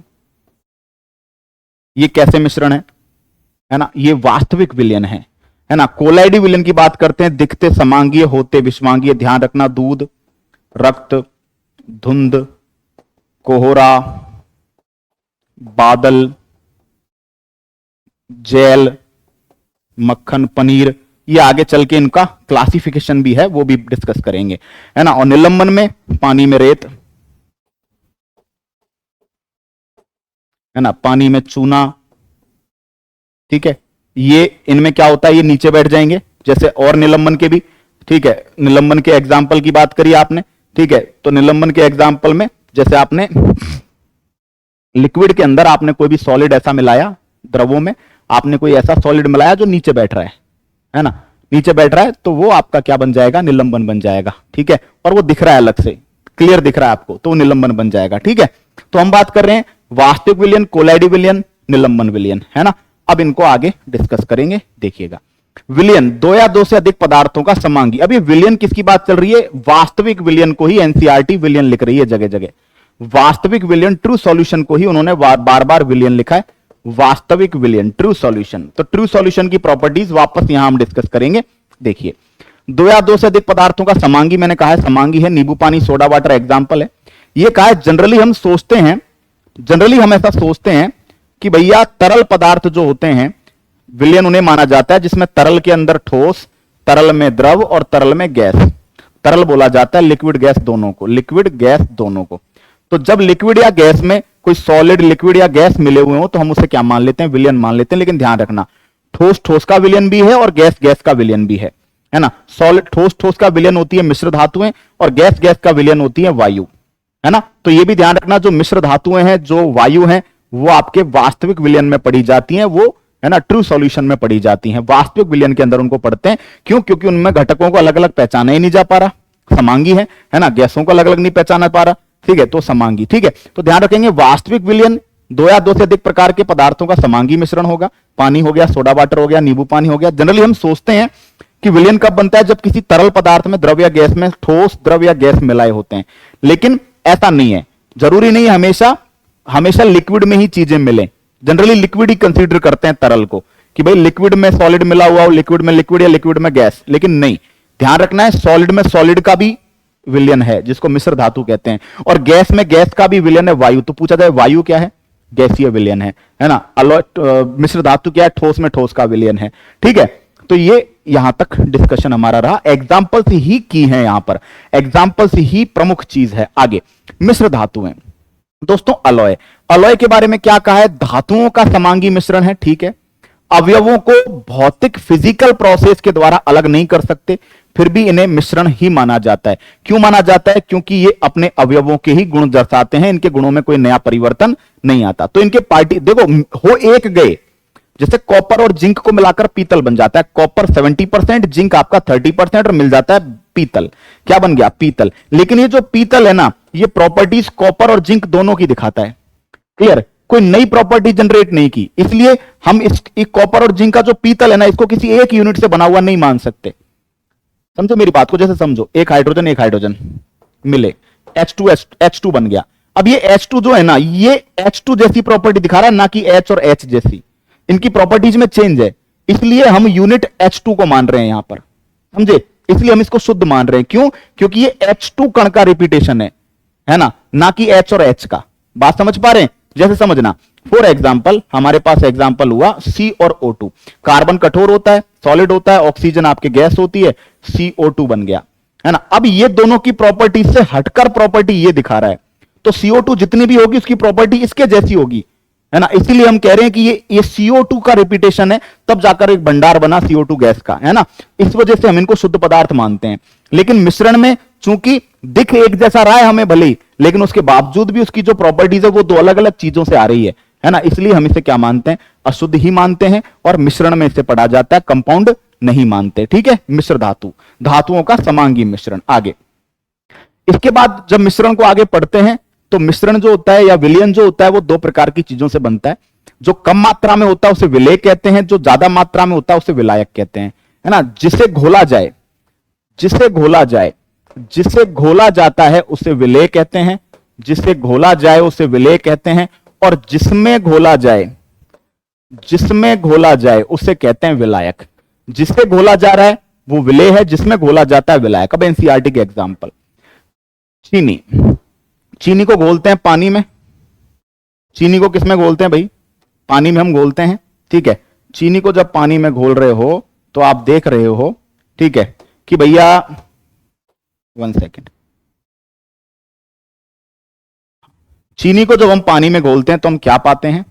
ये कैसे मिश्रण है ना, ये वास्तविक विलयन है ना। कोलाइडी विलयन की बात करते हैं, दिखते समांगीय, होते विषमांगीय। ध्यान रखना, दूध, रक्त, धुंध, कोहरा, बादल, जेल, मक्खन, पनीर, ये आगे चल के इनका क्लासिफिकेशन भी है, वो भी डिस्कस करेंगे, है ना। और निलंबन में पानी में रेत, है ना, पानी में चूना। ठीक है, ये इनमें क्या होता है, ये नीचे बैठ जाएंगे, जैसे और निलंबन के भी। ठीक है, निलंबन के एग्जाम्पल की बात करी आपने। ठीक है, तो निलंबन के एग्जाम्पल में जैसे आपने लिक्विड के अंदर आपने कोई भी सॉलिड ऐसा मिलाया, द्रवों में आपने कोई ऐसा सॉलिड मिलाया जो नीचे बैठ रहा है ना, नीचे बैठ रहा है, तो वो आपका क्या बन जाएगा, निलंबन बन जाएगा। ठीक है, और वो दिख रहा है अलग से, क्लियर दिख रहा है आपको, तो वो निलंबन बन जाएगा। ठीक है, तो हम बात कर रहे हैं वास्तविक विलयन, कोलाइडी विलयन, निलंबन विलयन, है ना। अब इनको आगे डिस्कस करेंगे, देखिएगा। विलयन, 2 या 2 से अधिक पदार्थों का समांगी। अब ये विलयन किसकी बात चल रही है, वास्तविक विलयन को ही एनसीईआरटी विलयन लिख रही है जगह जगह। वास्तविक विलयन, ट्रू सॉल्यूशन को ही उन्होंने बार बार विलयन लिखा है, वास्तविक विलयन, ट्रू सॉल्यूशन। तो ट्रू सॉल्यूशन की प्रॉपर्टीज वापस यहां हम डिस्कस करेंगे। देखिए, 2 या 2 से अधिक पदार्थों का समांगी, मैंने कहा है समांगी है नींबू पानी, सोडा वाटर एग्जाम्पल है। ये कहा है, जनरली हम सोचते हैं, जनरली हम ऐसा सोचते हैं कि भैया तरल पदार्थ जो होते हैं विलयन उन्हें माना जाता है जिसमें तरल के अंदर ठोस, तरल में द्रव और तरल में गैस। तरल बोला जाता है लिक्विड गैस दोनों को, लिक्विड गैस दोनों को। तो जब लिक्विड या गैस में कोई सॉलिड, लिक्विड या गैस मिले हुए हो तो हम उसे क्या मान लेते हैं, विलयन मान लेते हैं। लेकिन ध्यान रखना, ठोस ठोस का विलयन भी है और गैस गैस का विलयन भी है ना। सॉलिड ठोस ठोस का विलयन होती है मिश्र धातुएं, और गैस गैस का विलयन होती है वायु, है ना। तो ये भी ध्यान रखना, जो मिश्र धातुएं हैं, जो वायु हैं, वो आपके वास्तविक विलयन में पड़ी जाती हैं, वो है ना ट्रू सॉल्यूशन में पड़ी जाती हैं। वास्तविक विलयन के अंदर उनको पढ़ते हैं, क्यों, क्योंकि उनमें घटकों को अलग अलग पहचाना ही नहीं जा पा रहा, समांगी है ना, गैसों को अलग अलग नहीं पहचाना पा रहा। ठीक है, तो समांगी। ठीक है, तो ध्यान रखेंगे, वास्तविक विलयन 2 या 2 से अधिक प्रकार के पदार्थों का समांगी मिश्रण होगा। पानी हो गया, सोडा वाटर हो गया, नींबू पानी हो गया। जनरली हम सोचते हैं कि विलयन कब बनता है, जब किसी तरल पदार्थ में द्रव या गैस में ठोस, द्रव या गैस मिलाए होते हैं। लेकिन ऐसा नहीं है, जरूरी नहीं हमेशा हमेशा लिक्विड में ही चीजें मिले। जनरली लिक्विड ही कंसीडर करते हैं तरल को, कि भाई लिक्विड में सॉलिड मिला हुआ हो, लिक्विड में लिक्विड या लिक्विड में गैस। लेकिन नहीं, ध्यान रखना है, सॉलिड में सॉलिड का भी विलयन है जिसको मिश्र धातु कहते हैं, और गैस में गैस का भी विलयन है, वायु। तो पूछा जाए वायु क्या है, गैसीय विलयन है ना। मिश्र धातु क्या है, ठोस में ठोस का विलयन है। ठीक है, तो ये यहां तक डिस्कशन हमारा रहा। एग्जाम्पल्स ही की है, यहां पर एग्जाम्पल्स ही प्रमुख चीज है। आगे मिश्र धातुएं। दोस्तों अलॉय, अलॉय के बारे में क्या कहा है? धातुओं का समांगी मिश्रण है, ठीक है। अवयवों को भौतिक फिजिकल प्रोसेस के द्वारा अलग नहीं कर सकते, फिर भी इन्हें मिश्रण ही माना जाता है। क्यों माना जाता है? क्योंकि ये अपने अवयवों के ही गुण दर्शाते हैं, इनके गुणों में कोई नया परिवर्तन नहीं आता। तो इनके पार्टी देखो हो एक गए, जैसे कॉपर और जिंक को मिलाकर पीतल बन जाता है। कॉपर 70%, जिंक आपका 30% और मिल जाता है पीतल। क्या बन गया? पीतल। लेकिन ये जो पीतल है ना, ये प्रॉपर्टीज कॉपर और जिंक दोनों की दिखाता है। क्लियर? कोई नई प्रॉपर्टी जनरेट नहीं की, इसलिए हम इस कॉपर और जिंक का जो पीतल है ना, इसको किसी एक यूनिट से बना हुआ नहीं मान सकते। समझो मेरी बात को, जैसे समझो एक हाइड्रोजन मिले, H2 बन गया। अब ये H2 जो है ना, ये H2 जैसी प्रॉपर्टी दिखा रहा है, ना कि H और H जैसी। इनकी प्रॉपर्टीज में चेंज है, इसलिए हम यूनिट H2 को मान रहे हैं यहां पर, समझे? इसलिए हम इसको शुद्ध मान रहे हैं। क्यों? क्योंकि ये H2 कण का रिपीटेशन है ना कि H और H का। बात समझ पा रहे हैं? जैसे समझना, फॉर एग्जाम्पल हमारे पास एग्जाम्पल हुआ C और O2। कार्बन कठोर होता है, सॉलिड होता है, ऑक्सीजन आपके गैस होती है, CO2 बन गया, है ना। अब ये दोनों की प्रॉपर्टी से हटकर प्रॉपर्टी ये दिखा रहा है, तो CO2 जितनी भी होगी उसकी प्रॉपर्टी इसके जैसी होगी, है ना। इसीलिए हम कह रहे हैं कि ये CO2 का रिपीटेशन है, तब जाकर एक भंडार बना CO2 गैस का, है ना। इस वजह से हम इनको शुद्ध पदार्थ मानते हैं। लेकिन मिश्रण में चूंकि दिख एक जैसा रहा है हमें भले ही, लेकिन उसके बावजूद भी उसकी जो प्रॉपर्टीज है वो दो अलग अलग चीजों से आ रही है ना। इसलिए हम इसे क्या मानते हैं? अशुद्ध ही मानते हैं, और मिश्रण में इसे पढ़ा जाता है, कंपाउंड नहीं मानते, ठीक है। मिश्र धातु, धातुओं का समांगी मिश्रण। आगे इसके बाद जब मिश्रण को आगे पढ़ते हैं, तो मिश्रण जो होता है या विलयन जो होता है वो दो प्रकार की चीजों से बनता है। जो कम मात्रा में होता है उसे विलेय कहते हैं, जो ज्यादा मात्रा में होता है उसे विलायक कहते हैं, है ना। जिसे घोला जाए, जिसे घोला जाता है उसे विलेय कहते हैं, जिसे घोला जाए उसे विलेय कहते हैं, और जिसमें घोला जाए उसे कहते हैं विलायक। जिसे घोला जा रहा है वो विलेय है, जिसमें घोला जाता है विलायक। अब एनसीईआरटी के एग्जांपल, चीनी को घोलते हैं पानी में। चीनी को किसमें घोलते हैं भाई? पानी में हम घोलते हैं, ठीक है। चीनी को जब पानी में घोल रहे हो तो आप देख रहे हो, ठीक है, कि भैया 1 सेकेंड, चीनी को जब हम पानी में घोलते हैं तो हम क्या पाते हैं?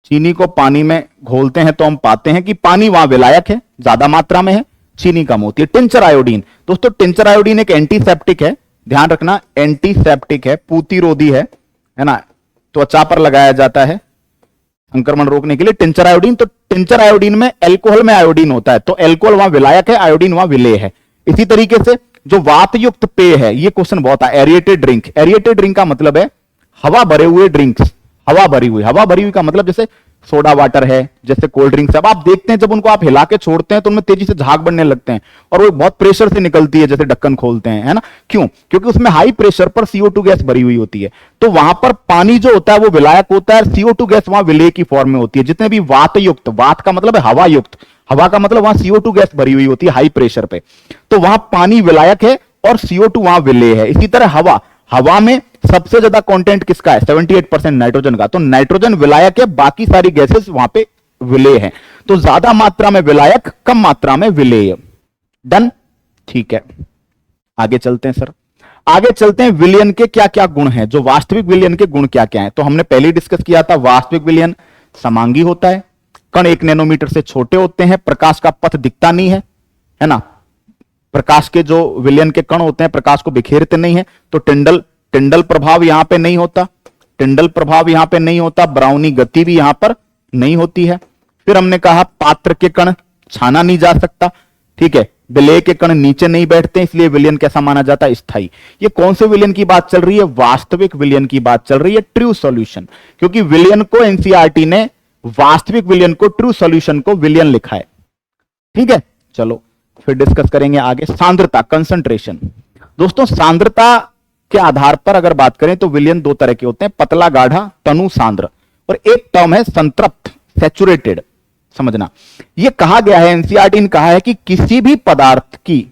चीनी को पानी में घोलते हैं तो हम पाते हैं कि पानी वहां विलायक है, ज्यादा मात्रा में है, चीनी कम होती है। टिंचर आयोडीन, दोस्तों टिंचर आयोडीन एक एंटीसेप्टिक है, ध्यान रखना, एंटीसेप्टिक है, पूतिरोधी है ना। त्वचा पर लगाया जाता है संक्रमण रोकने के लिए टिंचर आयोडीन। तो टिंचर आयोडीन में अल्कोहल में आयोडीन होता है, तो अल्कोहल वहां विलायक है, आयोडीन वहां विलेय है। इसी तरीके से जो वात युक्त पेय है, ये क्वेश्चन बहुत है, एरिएटेड ड्रिंक। एरिएटेड ड्रिंक का मतलब है हवा भरे हुए ड्रिंक्स, हवा भरी हुई का मतलब जैसे सोडा वाटर है, जैसे कोल्ड ड्रिंक्स। अब आप देखते हैं जब उनको आप हिला के छोड़ते हैं तो उनमें तेजी से झाग बनने लगते हैं, और वो बहुत प्रेशर से निकलती है, जैसे ढक्कन खोलते हैं, है ना। क्यों? क्योंकि उसमें हाई प्रेशर पर CO2 गैस भरी हुई होती है। तो वहां पर पानी जो होता है वो विलायक होता है, CO2 गैस वहां विलेय की फॉर्म में होती है। जितने भी वात युक्त, वात का मतलब है हवा युक्त, हवा का मतलब वहां CO2 गैस भरी हुई होती है हाई प्रेशर पे, तो वहां पानी विलायक है और CO2 वहां विलेय है। इसी तरह हवा में सबसे ज्यादा कंटेंट किसका है? 78% नाइट्रोजन का, तो नाइट्रोजन विलायक है, बाकी सारी गैसेस वहां पे विलेय है। तो ज्यादा मात्रा में विलायक, कम मात्रा में विलेय। डन? ठीक है, आगे चलते हैं सर। आगे चलते हैं, विलयन के क्या क्या गुण हैं, जो वास्तविक विलयन के गुण क्या क्या हैं। तो हमने पहले ही डिस्कस किया था, वास्तविक विलयन समांगी होता है, कण 1 नैनोमीटर से छोटे होते हैं, प्रकाश का पथ दिखता नहीं है ना। प्रकाश के जो विलयन के कण होते हैं प्रकाश को बिखेरते नहीं है, तो टिंडल प्रभाव यहां पे नहीं होता, टिंडल प्रभाव यहां पे नहीं होता, ब्राउनी गति भी यहां पर नहीं होती है। फिर हमने कहा पात्र के कण छाना नहीं जा सकता, ठीक है। विलेय के कण नीचे नहीं बैठते, इसलिए विलयन कैसा माना जाता है? स्थायी। ये कौन से विलयन की बात चल रही है? वास्तविक विलयन की बात चल रही है, ट्रू सॉल्यूशन। क्योंकि विलयन को एनसीईआरटी ने, वास्तविक विलयन को, ट्रू सॉल्यूशन को विलयन लिखा है, ठीक है। चलो फिर डिस्कस करेंगे आगे। सांद्रता, कंसंट्रेशन। दोस्तों सांद्रता के आधार पर अगर बात करें तो विलयन दो तरह के होते हैं, पतला गाढ़ा, तनु सांद्र, और एक टर्म है संतृप्त, सैचुरेटेड। समझना, यह कहा गया है, एनसीईआरटी ने कहा है कि किसी भी पदार्थ की,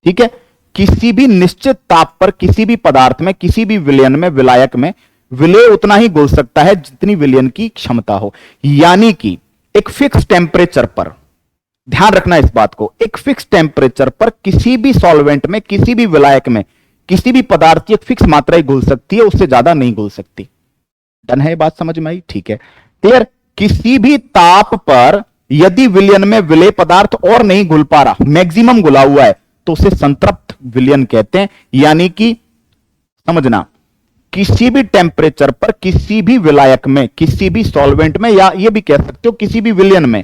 ठीक है, किसी भी निश्चित ताप पर किसी भी पदार्थ में, किसी भी विलयन में, विलायक में विलेय उतना ही घुल सकता है जितनी विलयन की क्षमता हो। यानी कि एक फिक्स टेम्परेचर पर, ध्यान रखना इस बात को, एक फिक्स टेम्परेचर पर किसी भी सॉल्वेंट में, किसी भी विलायक में, किसी भी पदार्थ की एक फिक्स मात्रा ही घुल सकती है, उससे ज्यादा नहीं घुल सकती। डन है, बात समझ में आई? ठीक है, क्लियर। किसी भी ताप पर यदि विलयन में विलेय पदार्थ और नहीं घुल पा रहा, मैक्सिमम घुला हुआ है, तो उसे संतृप्त विलयन कहते हैं। यानी कि समझना, किसी भी टेम्परेचर पर किसी भी विलायक में, किसी भी सॉल्वेंट में, या ये भी कह सकते हो किसी भी विलयन में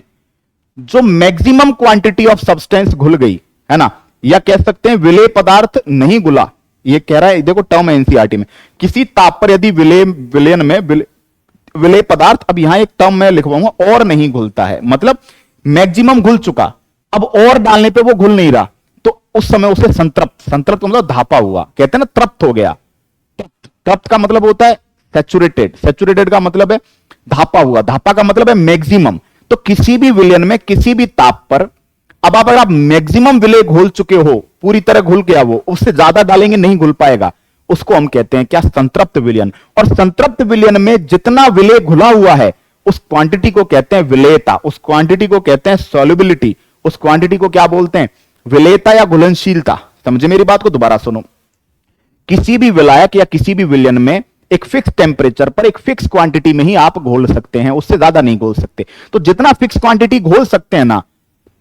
जो मैक्सिमम क्वांटिटी ऑफ सब्सटेंस घुल गई है ना, या कह सकते हैं विलेय पदार्थ नहीं घुला, ये कह रहा है, देखो टर्म है एनसीईआरटी में, किसी ताप पर यदि विलयन में विलेय पदार्थ, अब यहां एक टर्म मैं लिखवाऊंगा, और नहीं घुलता है, मतलब मैक्सिमम घुल चुका, अब और डालने पे वो घुल नहीं रहा, तो उस समय उसे संतृप्त, संतृप्त मतलब धापा हुआ, कहते हैं ना तृप्त हो गया। तृप्त का मतलब होता है सैचुरेटेड, सैचुरेटेड का मतलब है धापा हुआ, धापा का मतलब है मैक्सिमम। तो किसी भी विलयन में किसी भी ताप पर अब अगर आप मैक्सिमम विलेय घोल चुके हो, पूरी तरह घुल गया वो, उससे ज्यादा डालेंगे नहीं घुल पाएगा, उसको हम कहते हैं क्या? संतृप्त विलयन। और संतृप्त विलयन में जितना विलेय घुला हुआ है उस क्वांटिटी को कहते हैं विलेयता, उस क्वांटिटी को कहते हैं सॉल्युबिलिटी, उस क्वांटिटी को क्या बोलते हैं? विलेयता या घुलनशीलता। समझे मेरी बात को? दोबारा सुनो, किसी भी विलायक या किसी भी विलयन में एक फिक्स टेम्परेचर पर एक फिक्स क्वांटिटी में ही आप घोल सकते हैं, उससे ज्यादा नहीं घोल सकते। तो जितना फिक्स क्वांटिटी घोल सकते हैं ना,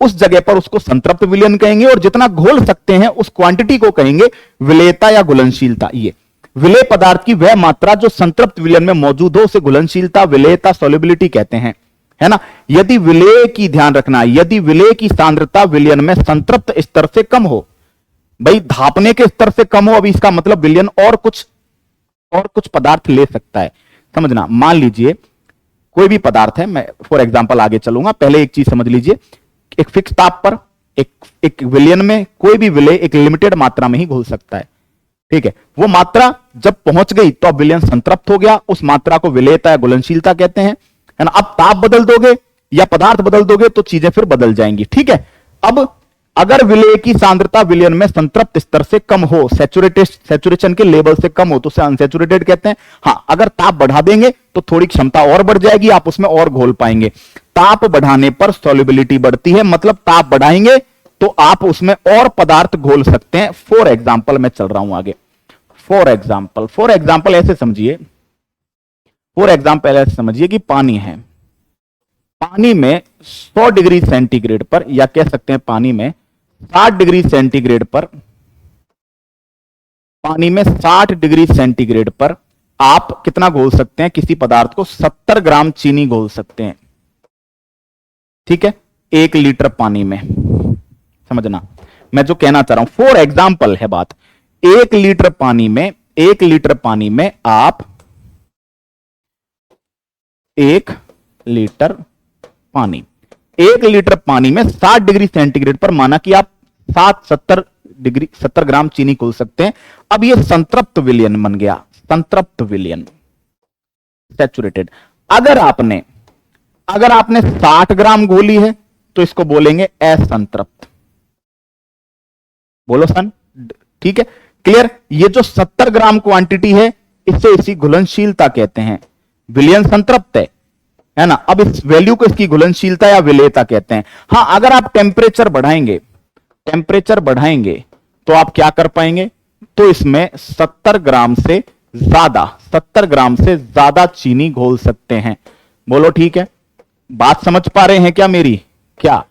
उस जगह पर उसको संतृप्त विलयन कहेंगे, और जितना घोल सकते हैं उस क्वांटिटी को कहेंगे विलेयता या घुलनशीलता। ये विलेय पदार्थ की वह मात्रा जो संतृप्त विलयन में मौजूद हो उसे घुलनशीलता, विलेयता, सॉल्युबिलिटी कहते हैं, है ना। यदि विलेय की, ध्यान रखना, यदि विलेय की सांद्रता विलयन में संतृप्त स्तर से कम हो, भाई धापने के स्तर से कम हो, अभी इसका मतलब विलयन और कुछ पदार्थ ले सकता है। समझना, मान लीजिए कोई भी पदार्थ है, मैं फॉर एग्जांपल आगे चलूंगा, पहले एक चीज समझ लीजिए, एक फिक्स ताप पर एक विलयन में कोई भी विलेय एक लिमिटेड मात्रा में ही घुल सकता है, ठीक है। वो मात्रा जब पहुंच गई तो अब विलयन संतृप्त हो गया, उस मात्रा को विलेयता या घुलनशीलता कहते हैं, है ना। अब ताप बदल दोगे या पदार्थ बदल दोगे तो चीजें फिर बदल जाएंगी, ठीक है। अब अगर विलेय की सांद्रता विलयन में संतृप्त स्तर से कम हो, सैचुरेशन के लेवल से कम हो, तो उसे अनसैचुरेटेड कहते हैं। हां, अगर ताप बढ़ा देंगे तो थोड़ी क्षमता और बढ़ जाएगी, आप उसमें और घोल पाएंगे। ताप बढ़ाने पर सॉल्युबिलिटी बढ़ती है, मतलब ताप बढ़ाएंगे तो आप उसमें और पदार्थ घोल सकते हैं। फॉर एग्जाम्पल, मैं चल रहा हूं आगे, फॉर एग्जाम्पल ऐसे समझिए, ऐसे समझिए कि पानी है, पानी में 100 डिग्री सेंटीग्रेड पर, या कह सकते हैं पानी में 60 डिग्री सेंटीग्रेड पर, पानी में 60 डिग्री सेंटीग्रेड पर आप कितना घोल सकते हैं? किसी पदार्थ को 70 ग्राम चीनी घोल सकते हैं, ठीक है, 1 लीटर पानी में। समझना मैं जो कहना चाह रहा हूं, फॉर एग्जाम्पल है बात, 1 लीटर पानी में, 1 लीटर पानी में आप 1 लीटर पानी, 1 लीटर पानी में 60 डिग्री सेंटीग्रेड पर माना कि आप 70 ग्राम चीनी घोल सकते हैं। अब ये संतृप्त विलयन बन गया, संतृप्त विलयन, सैचुरेटेड। अगर आपने 60 ग्राम घोली है तो इसको बोलेंगे असंतृप्त। बोलो सन, ठीक है, क्लियर। ये जो 70 ग्राम क्वांटिटी है इसे इसी घुलनशीलता कहते हैं, विलयन संतृप्त है ना। अब इस वैल्यू को इसकी घुलनशीलता या विलेयता कहते हैं। हां, अगर आप टेम्परेचर बढ़ाएंगे तो आप क्या कर पाएंगे? तो इसमें 70 ग्राम से ज्यादा चीनी घोल सकते हैं। बोलो ठीक है, बात समझ पा रहे हैं क्या मेरी? क्या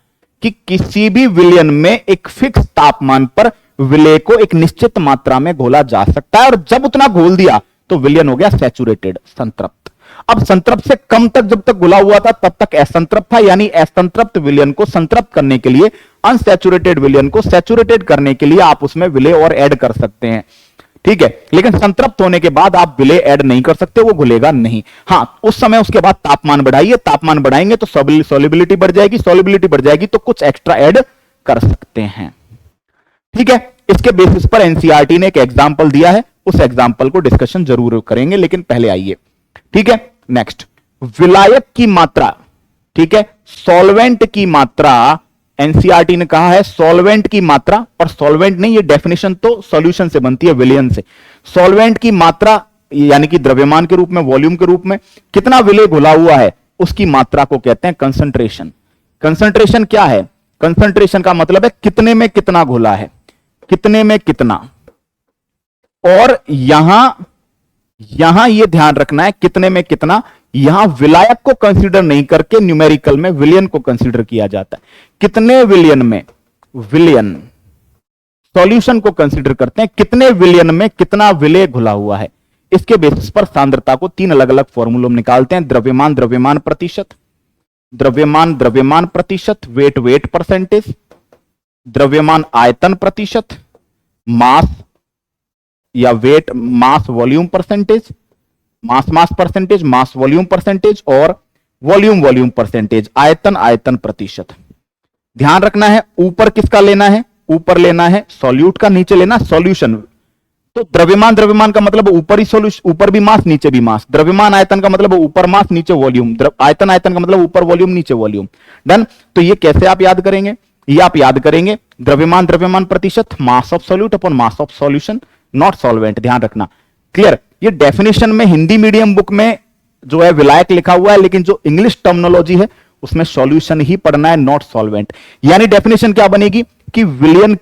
कि किसी भी विलयन में एक फिक्स तापमान पर विलेय को एक निश्चित मात्रा में घोला जा सकता है, और जब उतना घोल दिया तो विलयन हो गया सैचुरेटेड, संतृप्त। अब संतृप्त से कम तक जब तक घुला हुआ था तब तक असंतृप्त था, यानी असंतृप्त विलयन को संतृप्त करने के लिए, अनसैचुरेटेड विलयन को सैचुरेटेड करने के लिए आप उसमें विलेय और ऐड कर सकते हैं, ठीक है। लेकिन संतृप्त होने के बाद आप विलेय ऐड नहीं कर सकते, वो घुलेगा नहीं। हां, उस समय उसके बाद तापमान बढ़ाइए, तापमान बढ़ाएंगे तो सॉल्युबिलिटी बढ़ जाएगी, सॉल्युबिलिटी बढ़ जाएगी तो कुछ एक्स्ट्रा ऐड कर सकते हैं, ठीक है। इसके बेसिस पर एनसीईआरटी ने एक एग्जांपल दिया है, उस एग्जांपल को डिस्कशन जरूर करेंगे, लेकिन पहले आइए, ठीक है। नेक्स्ट, विलायक की मात्रा, ठीक है, सॉल्वेंट की मात्रा, एनसीईआरटी ने कहा है सॉल्वेंट की मात्रा, और सॉल्वेंट नहीं, ये डेफिनेशन तो सॉल्यूशन से बनती है, विलयन से। सॉल्वेंट की मात्रा यानी कि द्रव्यमान के रूप में, वॉल्यूम के रूप में कितना विलेय घुला हुआ है, उसकी मात्रा को कहते हैं कंसंट्रेशन। कंसंट्रेशन क्या है? कंसंट्रेशन का मतलब है कितने में कितना घोला है, कितने में कितना। और यहां यह ध्यान रखना है कितने में कितना, यहां विलायक को कंसीडर नहीं करके न्यूमेरिकल में विलियन को कंसीडर किया जाता है। कितने विलियन में, विलियन सॉल्यूशन को कंसीडर करते हैं, कितने विलियन में कितना विलेय घुला हुआ है। इसके बेसिस पर सांद्रता को तीन अलग अलग फॉर्मूलों में निकालते हैं। द्रव्यमान द्रव्यमान प्रतिशत, द्रव्यमान द्रव्यमान प्रतिशत, वेट वेट परसेंटेज, द्रव्यमान आयतन प्रतिशत, मास या weight mass volume percentage, mass mass percentage, mass volume percentage, और वॉल्यूम वॉल्यूम परसेंटेज, आयतन आयतन प्रतिशत। ध्यान रखना है ऊपर किसका लेना है, ऊपर लेना है सॉल्यूट का, नीचे लेना सॉल्यूशन। तो द्रव्यमान द्रव्यमान का मतलब ऊपर ही सॉल्यूशन, ऊपर भी मास नीचे भी मास। द्रव्यमान आयतन का मतलब ऊपर मास नीचे वॉल्यूम। आयतन आयतन का मतलब ऊपर वॉल्यूम नीचे वॉल्यूम। डन। तो ये कैसे आप याद करेंगे? ये आप याद करेंगे द्रव्यमान द्रव्यमान प्रतिशत mass of solute upon mass of solution, not solvent. ध्यान रखना, क्लियर। ये डेफिनेशन में हिंदी मीडियम बुक में जो है विलायक लिखा हुआ है, लेकिन जो इंग्लिश टर्मिनोलॉजी है उसमें सॉल्यूशन ही पढ़ना है, नॉट सॉल्वेंट। यानी डेफिनेशन क्या बनेगी कि विलियन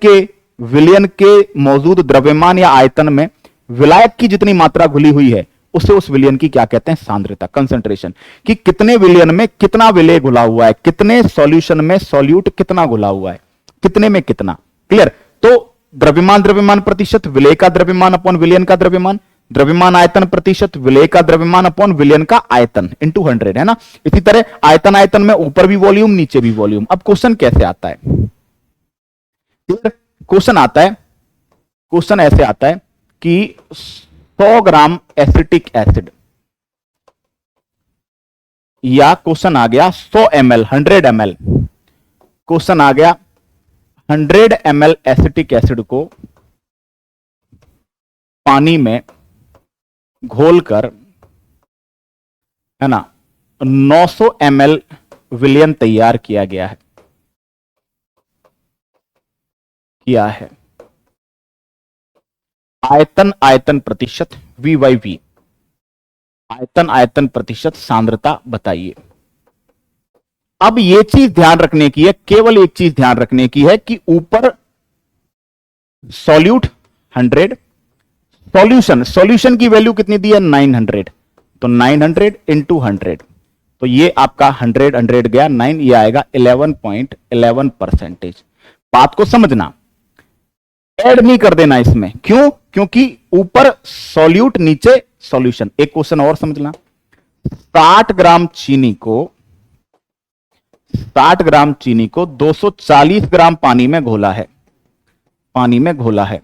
के मौजूद द्रव्यमान या आयतन में विलायक की जितनी मात्रा घुली हुई है उसे उस विलियन की क्या कहते हैं, सांद्रता, कंसंट्रेशन। कि कितने विलियन में कितना विलेय घुला हुआ है, कितने सॉल्यूशन में सॉल्यूट कितना घुला हुआ है, कितने में कितना। क्लियर। तो द्रव्यमान द्रव्यमान प्रतिशत विलेय का द्रव्यमान अपॉन विलियन का द्रव्यमान, द्रव्यमान आयतन प्रतिशत विलेय का द्रव्यमान अपॉन विलियन का आयतन इनटू 100, है ना। इसी तरह आयतन आयतन में ऊपर भी वॉल्यूम नीचे भी वॉल्यूम। अब क्वेश्चन कैसे आता है? क्वेश्चन आता है, क्वेश्चन ऐसे आता है कि 100 ग्राम एसिटिक एसिड, या क्वेश्चन आ गया 100 ml 100 ml, क्वेश्चन आ गया 100 ml एसिटिक एसिड को पानी में घोलकर, है ना, 900 ml विलियन तैयार किया गया है, किया है। आयतन आयतन प्रतिशत V/V, आयतन आयतन प्रतिशत सांद्रता बताइए। अब यह चीज ध्यान रखने की है, केवल एक चीज ध्यान रखने की है कि ऊपर सॉल्यूट 100, सॉल्यूशन की वैल्यू कितनी दी है, 900। तो 900 इंटू 100, तो ये आपका 100 गया 9, ये आएगा 11.11%। बात को समझना, ऐड नहीं कर देना इसमें। क्यों? क्योंकि ऊपर सॉल्यूट नीचे सॉल्यूशन। एक क्वेश्चन और समझना, 60 ग्राम चीनी को 240 ग्राम पानी में घोला है, पानी में घोला है।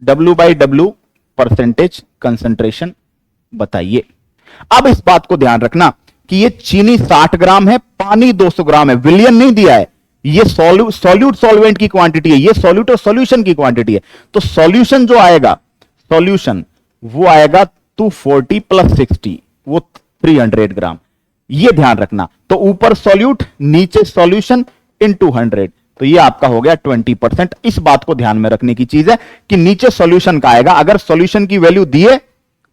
W/W परसेंटेज कंसंट्रेशन बताइए। अब इस बात को ध्यान रखना कि ये चीनी 60 ग्राम है, पानी 200 ग्राम है, विलियन नहीं दिया है। ये सॉल्यूट सॉल्वेंट की क्वांटिटी है, ये सॉल्यूट और सॉल्यूशन की क्वांटिटी है। तो सॉल्यूशन जो आएगा, सॉल्यूशन वो आएगा 240 + 60, वो 300 ग्राम। ये ध्यान रखना। तो ऊपर सॉल्यूट नीचे सॉल्यूशन इनटू 100, तो ये आपका हो गया 20%। इस बात को ध्यान में रखने की चीज है कि नीचे सॉल्यूशन का आएगा। अगर सॉल्यूशन की वैल्यू दिए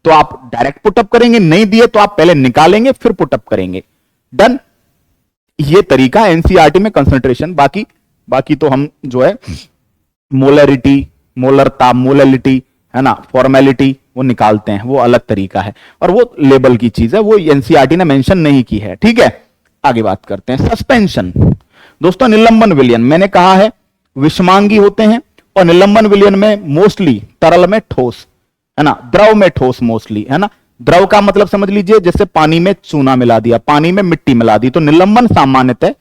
तो आप डायरेक्ट पुटअप करेंगे, नहीं दिए तो आप पहले निकालेंगे फिर पुटअप करेंगे। डन। ये तरीका एनसीईआरटी में कंसंट्रेशन। बाकी तो हम जो है मोलरिटी, मोलरता, मोललिटी, है ना, फॉर्मेलिटी वो निकालते हैं, वो अलग तरीका है और वो लेबल की चीज है, वो एनसीईआरटी ने मेंशन नहीं की है। ठीक है, आगे बात करते हैं। सस्पेंशन। दोस्तों निलंबन विलयन, मैंने कहा है विषमांगी होते हैं और निलंबन विलयन में मोस्टली तरल में ठोस, है ना, द्रव में ठोस मोस्टली, है ना। द्रव का मतलब समझ लीजिए जैसे पानी में चूना मिला दिया, पानी में मिट्टी मिला दी। तो निलंबन सामान्यतः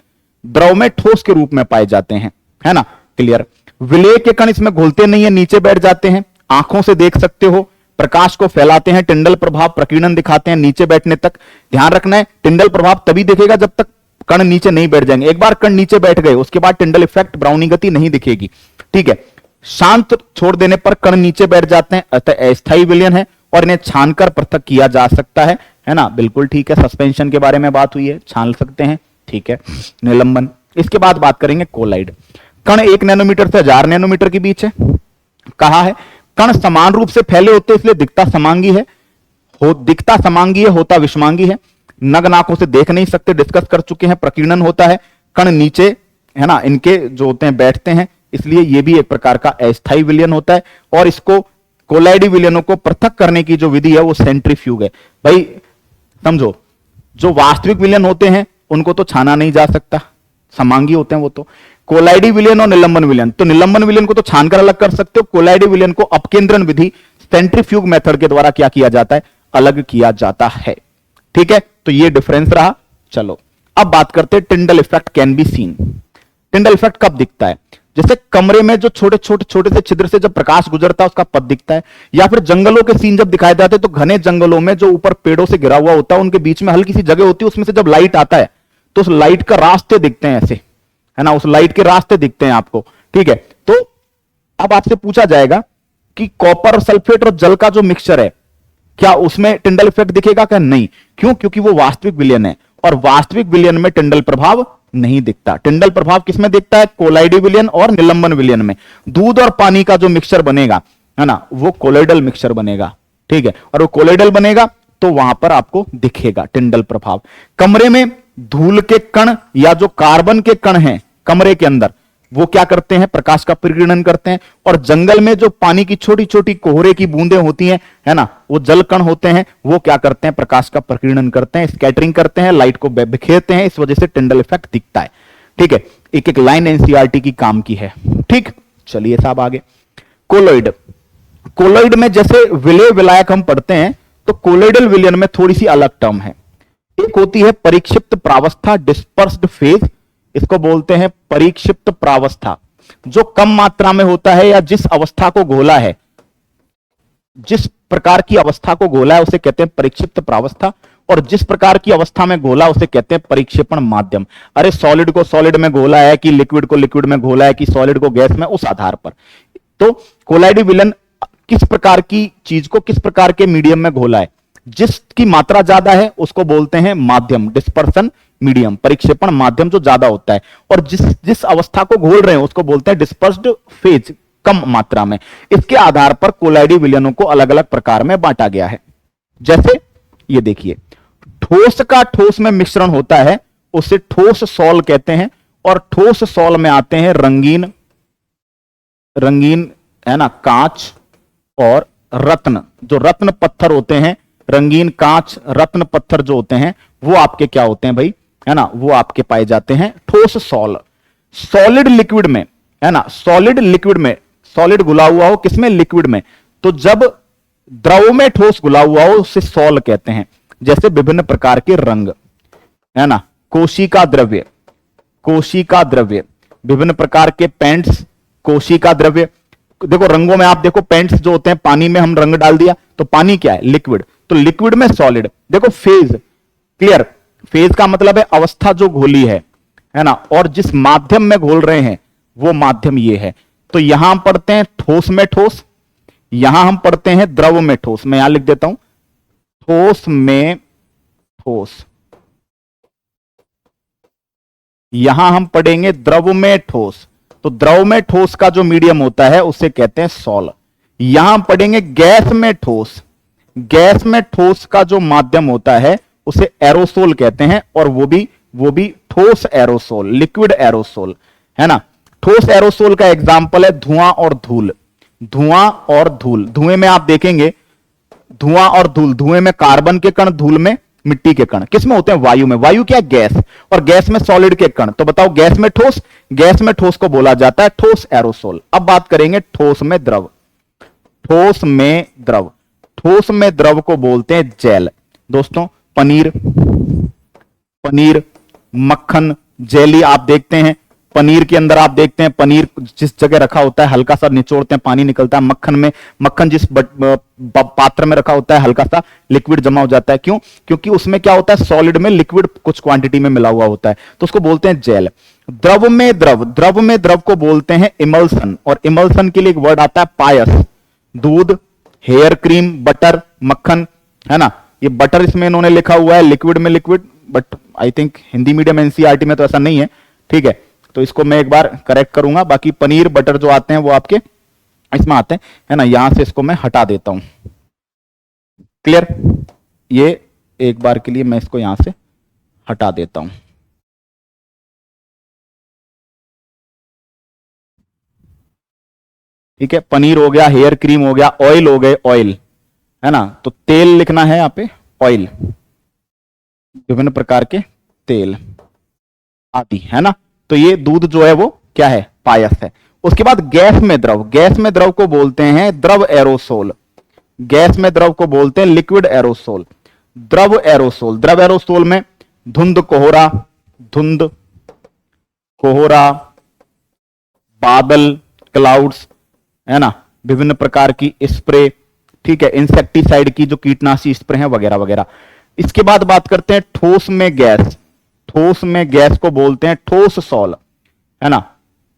द्रव में ठोस के रूप में पाए जाते हैं, है ना। क्लियर। विलेय के कण इसमें घुलते नहीं है, नीचे बैठ जाते हैं। आंखों से देख सकते हो, प्रकाश को फैलाते हैं, टिंडल प्रभाव प्रकीर्णन दिखाते हैं नीचे बैठने तक। ध्यान रखना है टिंडल प्रभाव तभी दिखेगा जब तक कण नीचे नहीं बैठ जाएंगे। एक बार कण नीचे बैठ गए उसके बाद टिंडल इफेक्ट, ब्राउनी गति नहीं दिखेगी। ठीक है। शांत छोड़ देने पर कण नीचे बैठ जाते हैं, अतः अस्थायी विलयन है और इन्हें छानकर पृथक किया जा सकता है ना। बिल्कुल ठीक है। सस्पेंशन के बारे में बात हुई है, छान सकते हैं। ठीक है। निलंबन। इसके बाद बात करेंगे कोलाइड। कण 1 नैनोमीटर से 1000 नैनोमीटर के बीच है। कहा है कण समान रूप से फैले होते इसलिए दिखता समांगी है, दिखता समांगी है, होता विषमांगी है। नग नाकों से देख नहीं सकते, डिस्कस कर चुके हैं। प्रकीर्णन होता है, कण नीचे है ना इनके जो होते हैं बैठते हैं, इसलिए ये भी एक प्रकार का अस्थायी विलयन होता है। और इसको कोलाइडी विलयनों को पृथक करने की जो विधि है वो सेंट्रीफ्यूग है। भाई समझो, जो वास्तविक विलयन होते हैं उनको तो छाना नहीं जा सकता, समांगी होते हैं वो तो। कोलाइडी विलयन और निलंबन विलयन, तो निलंबन विलयन को तो छानकर अलग कर सकते हो, कोलाइडी विलयन को अपकेंद्रण विधि सेंट्रीफ्यूग मेथड के द्वारा क्या किया जाता है, अलग किया जाता है। ठीक है, तो ये डिफरेंस रहा। चलो अब बात करते हैं Tyndall effect can be seen. Tyndall effect कब दिखता है? जैसे कमरे में जो छोटे छोटे छोटे से छिद्र से जब प्रकाश गुजरता है उसका पथ दिखता है, या फिर जंगलों के सीन जब दिखाए जाते हैं तो घने जंगलों में जो ऊपर पेड़ों से घिरा हुआ होता है उनके बीच में हल्की सी जगह होती है, उसमें से जब लाइट आता है तो उस लाइट का रास्ते दिखते हैं ऐसे, है ना, उस लाइट के रास्ते दिखते हैं आपको। ठीक है, तो अब आपसे पूछा जाएगा कि कॉपर सल्फेट और जल का जो मिक्सचर है क्या उसमें टिंडल इफेक्ट दिखेगा क्या? नहीं। क्यों? क्योंकि वो वास्तविक विलयन है और वास्तविक विलयन में टिंडल प्रभाव नहीं दिखता। टिंडल प्रभाव किसमें दिखता है? कोलाइडी विलयन और निलंबन विलयन में। दूध और पानी का जो मिक्सचर बनेगा, है ना, वो कोलोइडल मिक्सचर बनेगा। ठीक है, और वो कोलोइडल बनेगा तो वहां पर आपको दिखेगा टिंडल प्रभाव। कमरे में धूल के कण या जो कार्बन के कण हैं कमरे के अंदर, वो क्या करते हैं? प्रकाश का प्रकीर्णन करते हैं। और जंगल में जो पानी की छोटी छोटी कोहरे की बूंदें होती हैं, है ना, वो जल कण होते हैं, वो क्या करते हैं? प्रकाश का प्रकीर्णन करते हैं, स्कैटरिंग करते हैं, लाइट को बिखेरते हैं। इस वजह से टिंडल इफेक्ट दिखता है। ठीक है, एक एक लाइन एनसीईआरटी की काम की है। ठीक, चलिए साहब आगे। कोलोइड। कोलोइड में जैसे विलय विलायक हम पढ़ते हैं तो कोलोइडल विलयन में थोड़ी सी अलग टर्म है। एक होती है परिक्षिप्त प्रावस्था, डिस्पर्स्ड फेज, इसको बोलते हैं परिक्षिप्त प्रावस्था। जो कम मात्रा में होता है या जिस अवस्था को घोला है, जिस प्रकार की अवस्था को घोला है उसे कहते हैं परिक्षिप्त प्रावस्था, और जिस प्रकार की अवस्था में घोला उसे कहते हैं परिक्षेपण माध्यम। अरे सॉलिड को सॉलिड में घोला है कि लिक्विड को लिक्विड में घोला है कि सॉलिड को गैस में, उस आधार पर। तो कोलाइडी विलयन किस प्रकार की चीज को किस प्रकार के मीडियम में घोला है, जिसकी मात्रा ज्यादा है उसको बोलते हैं माध्यम, डिस्पर्सन मीडियम, परिक्षेपण माध्यम जो ज्यादा होता है। और जिस अवस्था को घोल रहे हैं उसको बोलते हैं डिस्पर्स्ड फेज, कम मात्रा में। इसके आधार पर कोलाइडी विलयनों को अलग अलग प्रकार में बांटा गया है। जैसे ये देखिए, ठोस का ठोस में मिश्रण होता है उसे ठोस सॉल कहते हैं, और ठोस सॉल में आते हैं रंगीन रंगीन, है ना, कांच और रत्न। जो रत्न पत्थर होते हैं, रंगीन कांच रत्न पत्थर जो होते हैं वो आपके क्या होते हैं भाई, है ना, वो आपके पाए जाते हैं ठोस सॉल। सॉलिड लिक्विड में, है ना, सॉलिड लिक्विड में, सॉलिड घुला हुआ हो किसमें? लिक्विड में। तो जब द्रव में ठोस घुला हुआ हो उसे सॉल कहते हैं। जैसे विभिन्न प्रकार के रंग, है ना, कोशिका द्रव्य, कोशिका द्रव्य, विभिन्न प्रकार के पेंट्स, कोशिका द्रव्य। देखो रंगों में आप देखो, पेंट्स जो होते हैं पानी में हम रंग डाल दिया तो पानी क्या है? लिक्विड। तो लिक्विड में सॉलिड। देखो फेज, क्लियर, फेज का मतलब है अवस्था जो घोली है ना, और जिस माध्यम में घोल रहे हैं वो माध्यम ये है। तो यहां हम पढ़ते हैं ठोस में ठोस, यहां हम पढ़ते हैं द्रव में ठोस। मैं यहां लिख देता हूं ठोस में ठोस, यहां हम पढ़ेंगे द्रव में ठोस। तो द्रव में ठोस का जो मीडियम होता है उसे कहते हैं सॉल। यहां हम पढ़ेंगे गैस में ठोस, गैस में ठोस का जो माध्यम होता है उसे एरोसोल कहते हैं, और वो भी ठोस एरोसोल, लिक्विड एरोसोल, है ना। ठोस एरोसोल का एग्जाम्पल है धुआं और धूल। धुआं और धूल, धुएं में आप देखेंगे धुआं और धूल, धुएं में कार्बन के कण, धूल में मिट्टी के कण। किसमें होते हैं? वायु में। वायु क्या? गैस। और गैस में सॉलिड के कण। तो बताओ गैस में ठोस, गैस में ठोस को बोला जाता है ठोस एरोसोल। अब बात करेंगे ठोस में द्रव। ठोस में द्रव, ठोस में द्रव को बोलते हैं जेल। दोस्तों पनीर, पनीर, मक्खन, जेली आप देखते हैं, पनीर के अंदर आप देखते हैं, पनीर जिस जगह रखा होता है हल्का सा निचोड़ते हैं पानी निकलता है। मक्खन में, मक्खन जिस पात्र में रखा होता है हल्का सा लिक्विड जमा हो जाता है। क्यों? क्योंकि उसमें क्या होता है? सॉलिड में लिक्विड कुछ क्वांटिटी में मिला हुआ होता है, तो उसको बोलते हैं जेल। द्रव में द्रव, द्रव में द्रव को बोलते हैं इमल्सन, और इमल्सन के लिए एक वर्ड आता है पायस। दूध, हेयर क्रीम, बटर, मक्खन, है ना, ये बटर इसमें इन्होंने लिखा हुआ है लिक्विड में liquid, but I think Hindi medium NCERT में तो ऐसा नहीं है। ठीक है, तो इसको मैं एक बार करेक्ट करूंगा। बाकी पनीर बटर जो आते हैं वो आपके इसमें आते हैं, है ना। यहां से इसको मैं हटा देता हूं। क्लियर? ये एक बार के लिए मैं इसको यहां से हटा देता हूं। ठीक है, पनीर हो गया, हेयर क्रीम हो गया, ऑयल हो गए, ऑयल है ना, तो तेल लिखना है यहां पे, ऑयल, विभिन्न प्रकार के तेल आदि, है ना। तो ये दूध जो है वो क्या है, पायस है। उसके बाद गैस में द्रव, गैस में द्रव को बोलते हैं द्रव एरोसोल, गैस में द्रव को बोलते हैं लिक्विड एरोसोल। द्रव एरोसोल, द्रव एरोसोल में धुंध कोहरा, धुंध कोहरा, बादल, क्लाउड्स, है ना, विभिन्न प्रकार की स्प्रे, ठीक है, इंसेक्टिसाइड की जो कीटनाशी स्प्रे है वगैरह वगैरह। इसके बाद बात करते हैं ठोस में गैस, ठोस में गैस को बोलते हैं ठोस सॉल, है ना,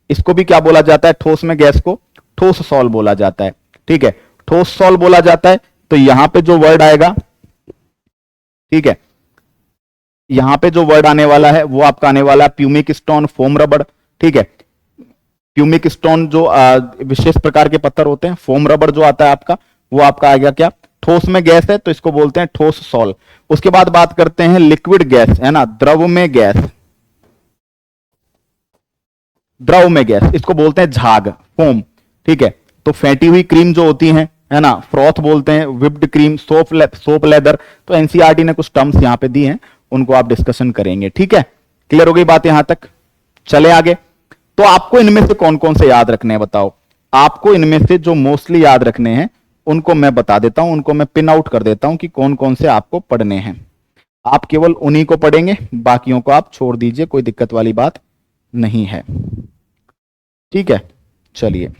इसको भी क्या बोला जाता है, ठोस में गैस को ठोस सॉल बोला जाता है। ठीक है, ठोस सॉल बोला जाता है। तो यहां पे जो वर्ड आएगा, ठीक है, यहां पे जो वर्ड आने वाला है वो आपका आने वाला है प्यूमिक स्टोन, फोम रबड़। ठीक है, प्यूमिक स्टोन जो विशेष प्रकार के पत्थर होते हैं, फोम रबड़ जो आता है आपका, वो आपका आएगा क्या, ठोस में गैस है तो इसको बोलते हैं ठोस सॉल। उसके बाद बात करते हैं लिक्विड गैस, है ना, द्रव में गैस, द्रव में गैस, इसको बोलते हैं झाग, फोम। ठीक है, तो फेंटी हुई क्रीम जो होती है ना, फ्रॉथ बोलते हैं, विप्ड क्रीम, सोप लेदर। तो एनसीईआरटी ने कुछ टर्म्स यहां पे दी हैं, उनको आप डिस्कशन करेंगे। ठीक है, क्लियर हो गई बात यहां तक, चले आगे। तो आपको इनमें से कौन कौन से याद रखने हैं बताओ, आपको इनमें से जो मोस्टली याद रखने हैं उनको मैं बता देता हूं, उनको मैं पिन आउट कर देता हूं कि कौन कौन से आपको पढ़ने हैं। आप केवल उन्हीं को पढ़ेंगे, बाकियों को आप छोड़ दीजिए, कोई दिक्कत वाली बात नहीं है। ठीक है, चलिए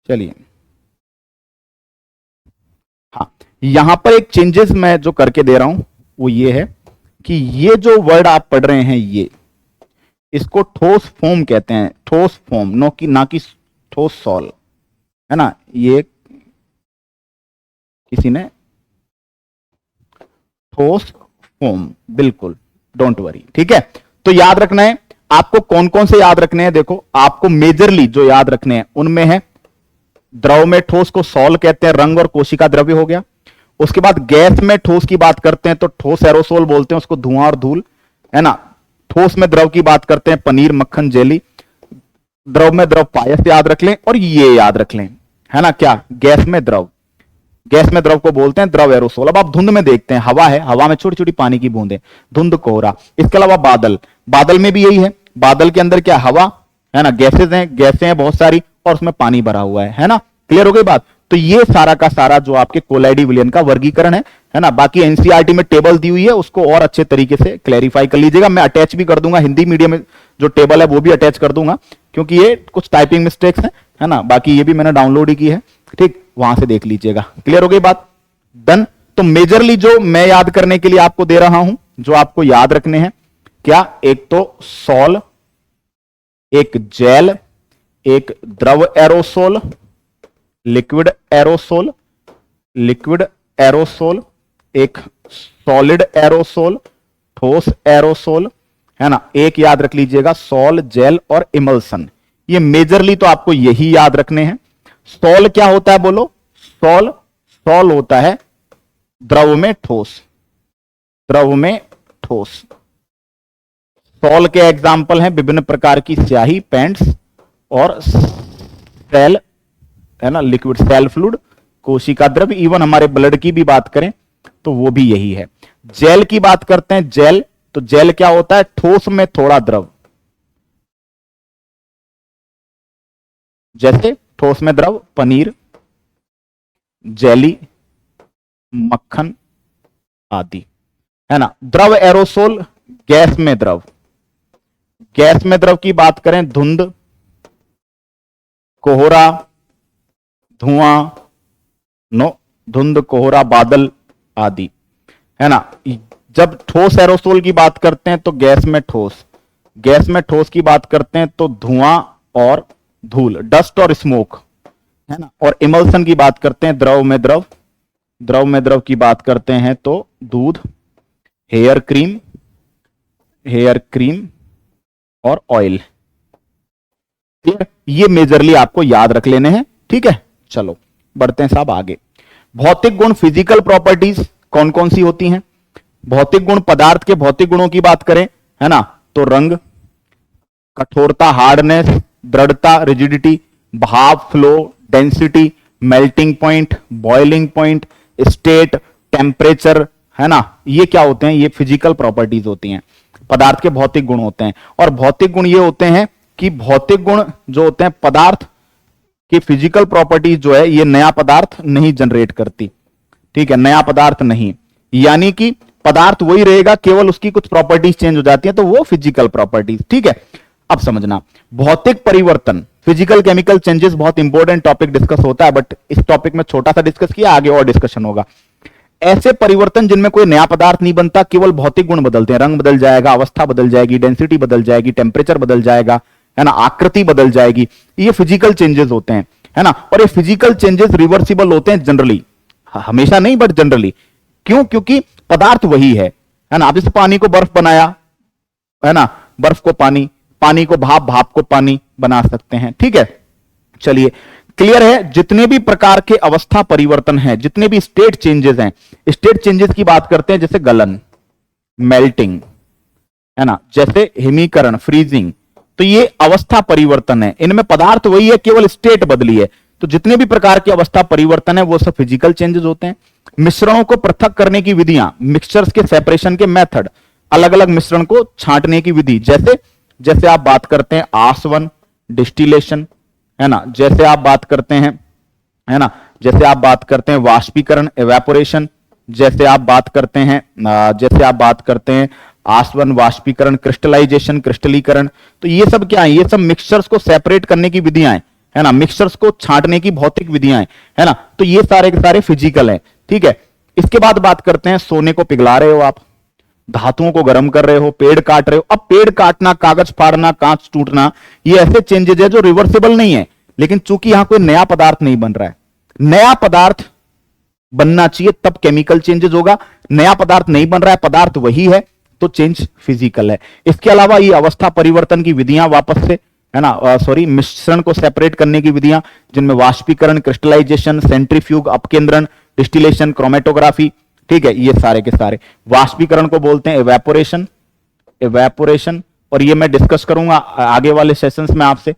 चलिए, हाँ, यहां पर एक चेंजेस मैं जो करके दे रहा हूं वो ये है कि ये जो वर्ड आप पढ़ रहे हैं ये, इसको ठोस फॉर्म कहते हैं, ठोस फॉर्म, नो कि ना कि ठोस सॉल, है ना। ये किसी ने ठोस फॉर्म, बिल्कुल, डोंट वरी। ठीक है, तो याद रखना है आपको, कौन कौन से याद रखने हैं, देखो आपको मेजरली जो याद रखने हैं उनमें है द्रव में ठोस को सॉल कहते हैं, रंग और कोशिका द्रव्य हो गया। उसके बाद गैस में ठोस की बात करते हैं तो ठोस एरोसोल बोलते हैं उसको, धुआं और धूल, है ना। ठोस में द्रव की बात करते हैं पनीर, मक्खन, जेली। द्रव में द्रव पायस याद रख लें, और ये याद रख लें, है ना, क्या, गैस में द्रव, गैस में द्रव को बोलते हैं द्रव एरोसोल। अब आप धुंध में देखते हैं, हवा है, हवा में छोटी छोटी पानी की बूंदें, धुंध कोहरा। इसके अलावा बादल, बादल में भी यही है, बादल के अंदर क्या, हवा, है ना, गैसेज हैं, गैसें हैं बहुत सारी, और उसमें पानी भरा हुआ है ना। क्लियर हो गई बात। तो ये सारा का सारा जो आपके कोलाइडी विलियन का वर्गीकरण है ना। बाकी एनसीईआरटी में टेबल दी हुई है, उसको और अच्छे तरीके से क्लैरिफाई कर लीजिएगा। मैं अटैच भी कर दूंगा, हिंदी मीडियम में जो टेबल है वो भी अटैच कर दूंगा, क्योंकि ये कुछ टाइपिंग मिस्टेक्स है ना। बाकी ये भी मैंने डाउनलोड ही की है, ठीक, वहां से देख लीजिएगा। क्लियर हो गई बात, डन। तो मेजरली जो मैं याद करने के लिए आपको दे रहा हूं, जो आपको याद रखने हैं क्या, एक तो सॉल, एक जेल, एक द्रव aerosol, liquid aerosol, liquid aerosol, एक सॉलिड एरोसोल, ठोस एरोसोल, है ना। एक याद रख लीजिएगा सॉल, जेल और इमल्सन। ये मेजरली तो आपको यही याद रखने हैं। सॉल क्या होता है बोलो, सॉल, सॉल होता है द्रव में ठोस, द्रव में ठोस। सॉल के एग्जाम्पल हैं विभिन्न प्रकार की स्याही, पेंट्स, और सेल, है ना, लिक्विड सेल फ्लूइड, कोशिका द्रव्य। इवन हमारे ब्लड की भी बात करें तो वो भी यही है। जेल की बात करते हैं, जेल, तो जेल क्या होता है, ठोस में थोड़ा द्रव, जैसे ठोस में द्रव पनीर, जेली, मक्खन आदि, है ना। द्रव एरोसोल, गैस में द्रव, गैस में द्रव की बात करें धुंध, कोहरा, धुआं, नो, धुंध, कोहरा, बादल आदि, है ना। जब ठोस एरोसोल की बात करते हैं तो गैस में ठोस, गैस में ठोस की बात करते हैं तो धुआं और धूल, डस्ट और स्मोक, है ना। और इमल्सन की बात करते हैं द्रव में द्रव, द्रव में द्रव की बात करते हैं तो दूध, हेयर क्रीम, हेयर क्रीम और ऑयल, ये मेजरली आपको याद रख लेने हैं, ठीक है। चलो बढ़ते हैं साहब आगे। भौतिक गुण, फिजिकल प्रॉपर्टीज कौन कौन सी होती हैं? भौतिक गुण, पदार्थ के भौतिक गुणों की बात करें, है ना, तो रंग, कठोरता, हार्डनेस, दृढ़ता, रिजिडिटी, भाप, flow, density, melting point, boiling point, state, temperature, है ना, ये क्या होते हैं? ये फिजिकल प्रॉपर्टीज होती हैं, पदार्थ के भौतिक गुण होते हैं। और भौतिक गुण ये होते हैं कि भौतिक गुण जो होते हैं पदार्थ की फिजिकल प्रॉपर्टीज जो है ये नया पदार्थ नहीं जनरेट करती, ठीक है, नया पदार्थ नहीं, यानी कि पदार्थ वही रहेगा, केवल उसकी कुछ प्रॉपर्टीज चेंज हो जाती है, तो वो फिजिकल प्रॉपर्टीज, ठीक है। अब समझना, भौतिक परिवर्तन, फिजिकल केमिकल चेंजेस बहुत इंपॉर्टेंट टॉपिक डिस्कस होता है, बट इस टॉपिक में छोटा सा डिस्कस किया, आगे और डिस्कशन होगा। ऐसे परिवर्तन जिनमें कोई नया पदार्थ नहीं बनता, केवल भौतिक गुण बदलते हैं, रंग बदल जाएगा, अवस्था बदल जाएगी, डेंसिटी बदल जाएगी, टेम्परेचर बदल जाएगा, है ना, आकृति बदल जाएगी, ये फिजिकल चेंजेस होते हैं, है ना। और ये फिजिकल चेंजेस रिवर्सिबल होते हैं जनरली, हमेशा नहीं बट जनरली। क्यों? क्योंकि पदार्थ वही है ना। आप जैसे पानी को बर्फ बनाया, है ना, बर्फ को पानी, पानी को भाप, भाप को पानी बना सकते हैं, ठीक है। चलिए क्लियर है। जितने भी प्रकार के अवस्था परिवर्तन हैं, जितने भी स्टेट चेंजेस हैं, स्टेट चेंजेस की बात करते हैं, जैसे गलन, मेल्टिंग, है ना, जैसे हिमीकरण, फ्रीजिंग, तो ये अवस्था परिवर्तन है। इनमें पदार्थ वही है, केवल स्टेट बदली है। तो जितने भी प्रकार की अवस्था परिवर्तन है वो सब फिजिकल चेंजेस होते हैं। मिश्रणों को पृथक करने की विधियां, मिक्सचर्स के सेपरेशन के मेथड, अलग अलग मिश्रण को छांटने की विधि, जैसे जैसे आप बात करते हैं आसवन, डिस्टिलेशन, है ना, जैसे आप बात करते हैं, है ना, जैसे आप बात करते हैं वाष्पीकरण, एवेपोरेशन, जैसे आप बात करते हैं आसवन, वाष्पीकरण, क्रिस्टलाइजेशन, क्रिस्टलीकरण, तो ये सब क्या है? ये सब मिक्सचर्स को सेपरेट करने की विधियां हैं, है ना, मिक्सचर्स को छांटने की भौतिक विधियां हैं, है ना, तो ये सारे के सारे फिजिकल हैं, ठीक है। इसके बाद बात करते हैं, सोने को पिघला रहे हो आप, धातुओं को गर्म कर रहे हो, पेड़ काट रहे हो। अब पेड़ काटना, कागज फाड़ना, कांच टूटना, ये ऐसे चेंजेस है जो रिवर्सिबल नहीं है, लेकिन चूंकि यहां कोई नया पदार्थ नहीं बन रहा है, नया पदार्थ बनना चाहिए तब केमिकल चेंजेस होगा, नया पदार्थ नहीं बन रहा है, पदार्थ वही है, तो चेंज फिजिकल है। इसके अलावा ये अवस्था परिवर्तन की विधियां वापस से, है ना, मिश्रण को सेपरेट करने की विधियां, जिनमें वाष्पीकरण, क्रिस्टलाइजेशन, सेंट्रीफ्यूग, अपकेंद्रण, डिस्टिलेशन, क्रोमेटोग्राफी, ठीक है, ये सारे के सारे। वाष्पीकरण को बोलते हैं एवेपोरेशन, एवेपोरेशन, और ये मैं डिस्कस करूंगा आगे वाले सेशंस में आपसे।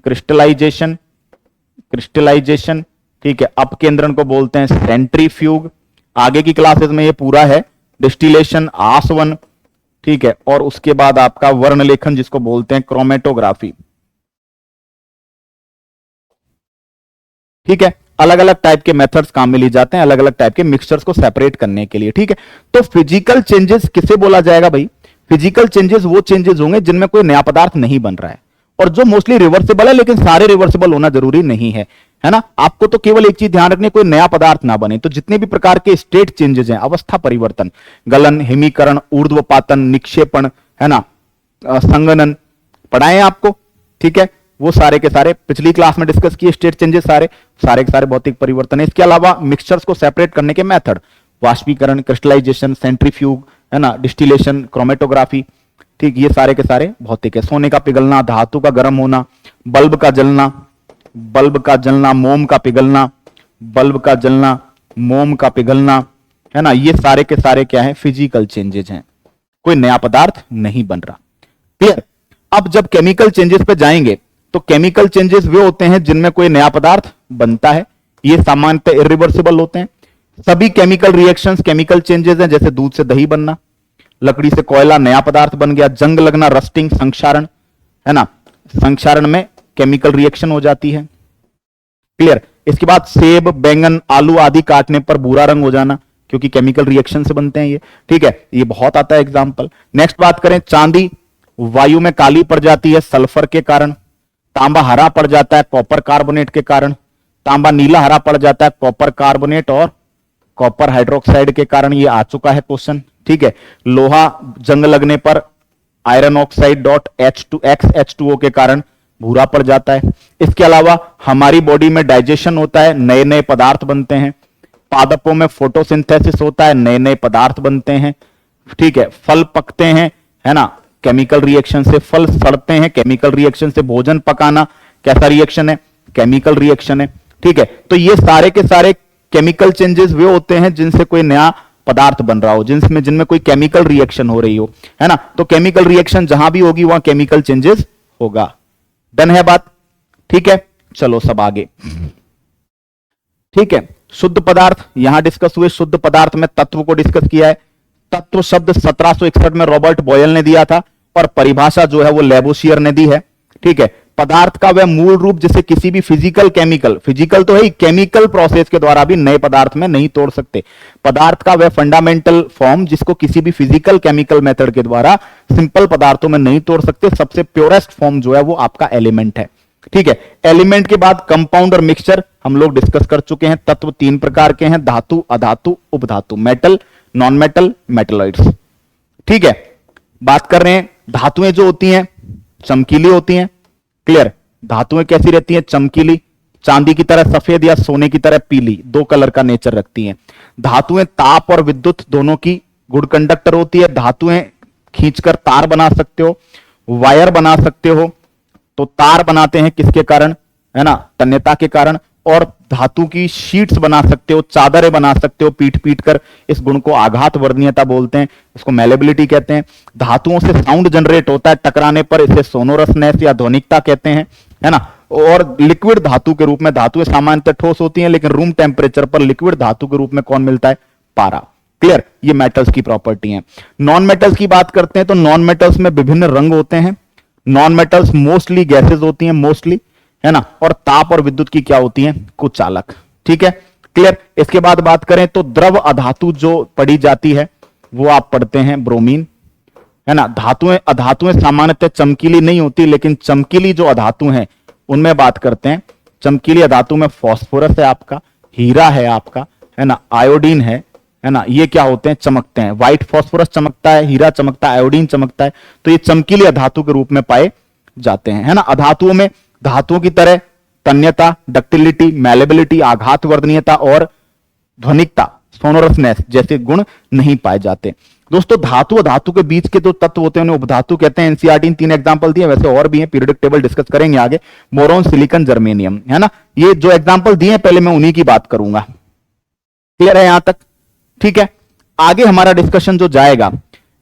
क्रिस्टलाइजेशन, क्रिस्टलाइजेशन, ठीक है। अपकेंद्रण को बोलते हैं सेंट्रीफ्यूग, आगे की क्लासेस में ये पूरा है। डिस्टिलेशन, आसवन, ठीक है, और उसके बाद आपका वर्णलेखन जिसको बोलते हैं क्रोमेटोग्राफी, ठीक है। अलग अलग टाइप के मेथड्स काम में लिए जाते हैं, अलग अलग टाइप के मिक्सचर्स को सेपरेट करने के लिए, ठीक है। तो फिजिकल चेंजेस किसे बोला जाएगा भाई? फिजिकल चेंजेस वो चेंजेस होंगे जिनमें कोई नया पदार्थ नहीं बन रहा है, और जो मोस्टली रिवर्सिबल है, लेकिन सारे रिवर्सिबल होना जरूरी नहीं है ना। आपको तो केवल एक चीज ध्यान रखनी है, कोई नया पदार्थ ना बने। तो जितने भी प्रकार के स्टेट चेंजेस हैं, अवस्था परिवर्तन, गलन, हिमीकरण, ऊर्ध्वपातन, निक्षेपण, है ना, संगनन, पढ़ाए आपको, ठीक है, वो सारे के सारे पिछली क्लास में डिस्कस किए। स्टेट चेंजेस सारे के सारे भौतिक परिवर्तन है। इसके अलावा मिक्सचर्स को सेपरेट करने के मेथड, वाष्पीकरण, क्रिस्टलाइजेशन, सेंट्रीफ्यूग, है ना, डिस्टिलेशन, क्रोमेटोग्राफी, ठीक, ये सारे के सारे भौतिक है। सोने का पिघलना, धातु का गर्म होना, बल्ब का जलना, मोम का पिघलना, बल्ब का जलना, मोम का पिघलना, है ना, ये सारे के सारे क्या है? फिजिकल चेंजेस हैं, कोई नया पदार्थ नहीं बन रहा। क्लियर? अब जब केमिकल चेंजेस पे जाएंगे तो केमिकल चेंजेस वे होते हैं जिनमें कोई नया पदार्थ बनता है, ये सामान्यतः इरिवर्सिबल होते हैं। सभी केमिकल रिएक्शंस केमिकल चेंजेस हैं, जैसे दूध से दही बनना, लकड़ी से कोयला, नया पदार्थ बन गया, जंग लगना, रस्टिंग, संक्षारण, है ना, संक्षारण में केमिकल रिएक्शन हो जाती है। क्लियर? इसके बाद सेब, बैंगन, आलू आदि काटने पर भूरा रंग हो जाना, क्योंकि केमिकल रिएक्शन से बनते हैं ये, ठीक है, ये बहुत आता है एग्जांपल। नेक्स्ट बात करें, चांदी वायु में काली पड़ जाती है सल्फर के कारण, तांबा हरा पड़ जाता है कॉपर कार्बोनेट के कारण, तांबा नीला हरा पड़ जाता है कॉपर कार्बोनेट और कॉपर हाइड्रोक्साइड के कारण, ये आ चुका है क्वेश्चन, ठीक है। लोहा जंग लगने पर आयरन ऑक्साइड डॉट H2O के कारण भूरा पड़ जाता है। इसके अलावा हमारी बॉडी में डाइजेशन होता है, नए नए पदार्थ बनते हैं। पादपों में फोटोसिंथेसिस होता है, नए नए पदार्थ बनते हैं, ठीक है। फल पकते हैं, है ना, केमिकल रिएक्शन से। फल सड़ते हैं, केमिकल रिएक्शन से। भोजन पकाना, कैसा रिएक्शन है? केमिकल रिएक्शन है। ठीक है, तो ये सारे के सारे केमिकल चेंजेस वे होते हैं जिनसे कोई नया पदार्थ बन रहा हो, जिनमें कोई केमिकल रिएक्शन हो रही हो, है ना। तो केमिकल रिएक्शन जहां भी होगी वहां केमिकल चेंजेस होगा। डन है बात? ठीक है, चलो सब आगे। ठीक है, शुद्ध पदार्थ यहां डिस्कस हुए। शुद्ध पदार्थ में तत्व को डिस्कस किया है। तत्व शब्द 1761 में रॉबर्ट बॉयल ने दिया था और परिभाषा जो है वो लेबोशियर ने दी है। ठीक है, पदार्थ का वह मूल रूप जिसे किसी भी फिजिकल तो है ही, केमिकल प्रोसेस के द्वारा भी नए पदार्थ में नहीं तोड़ सकते। पदार्थ का वह फंडामेंटल फॉर्म जिसको किसी भी फिजिकल केमिकल मेथड के द्वारा सिंपल पदार्थों में नहीं तोड़ सकते। सबसे प्योरेस्ट फॉर्म जो है वो आपका एलिमेंट है। ठीक है, एलिमेंट के बाद कंपाउंड और मिक्सचर हम लोग डिस्कस कर चुके हैं। तत्व तीन प्रकार के हैं, धातु, अधातु, उपधातु, मेटल, नॉन मेटल, मेटलॉइड्स। ठीक है, बात कर रहे हैं धातुएं जो होती हैं चमकीली होती हैं। क्लियर? धातुएं कैसी रहती हैं? चमकीली, चांदी की तरह सफेद या सोने की तरह पीली, दो कलर का नेचर रखती हैं। धातुएं ताप और विद्युत दोनों की गुड कंडक्टर होती है। धातुएं खींचकर तार बना सकते हो, वायर बना सकते हो। तो तार बनाते हैं किसके कारण? है ना, तन्यता के कारण। और धातु की शीट्स बना सकते हो, चादरें बना सकते हो पीट पीट कर। इस गुण को आघात वर्णनीयता बोलते हैं, इसको मैलेबिलिटी कहते हैं। धातुओं से साउंड जनरेट होता है टकराने पर, इसे सोनोरसनेस या ध्वनिकता कहते हैं, है ना। और लिक्विड धातु के रूप में, धातुएं सामान्यतः ठोस होती हैं लेकिन रूम टेम्परेचर पर लिक्विड धातु के रूप में कौन मिलता है? पारा। क्लियर? ये मेटल्स की प्रॉपर्टी है। नॉन मेटल्स की बात करते हैं तो नॉन मेटल्स में विभिन्न रंग होते हैं। नॉन मेटल्स मोस्टली गैसेज होती हैं, मोस्टली, है ना। और ताप और विद्युत की क्या होती हैं? कुचालक। ठीक है, क्लियर। इसके बाद बात करें तो द्रव अधातु जो पढ़ी जाती है वो आप पढ़ते हैं ब्रोमीन, है ना। धातुएं अधातुएं सामान्यतः चमकीली नहीं होती, लेकिन चमकीली जो अधातु हैं उनमें बात करते हैं। चमकीली अधातु में फास्फोरस है आपका, हीरा है आपका, है ना, आयोडीन है ना। ये क्या होते हैं? चमकते हैं। व्हाइट फास्फोरस चमकता है, हीरा चमकता है, आयोडीन चमकता है। तो ये चमकीली अधातु के रूप में पाए जाते हैं, है ना। अधातुओं में धातुओं की तरह तन्यता, डक्टिलिटी, मैलेबिलिटी, आघात वर्णनीयता और ध्वनिकता, सोनोरसनेस जैसे गुण नहीं पाए जाते। दोस्तों, धातु और धातु के बीच के जो तत्व होते हैं उन्हें उपधातु कहते हैं। एनसीईआरटी ने 3 एग्जांपल दिए, वैसे और भी हैं, पीरियोडिक टेबल डिस्कस करेंगे आगे। बोरॉन, सिलिकॉन, जर्मेनियम, है ना। ये जो एग्जांपल दिए पहले मैं उन्हीं की बात करूंगा। क्लियर है यहां तक? ठीक है, आगे हमारा डिस्कशन जो जाएगा,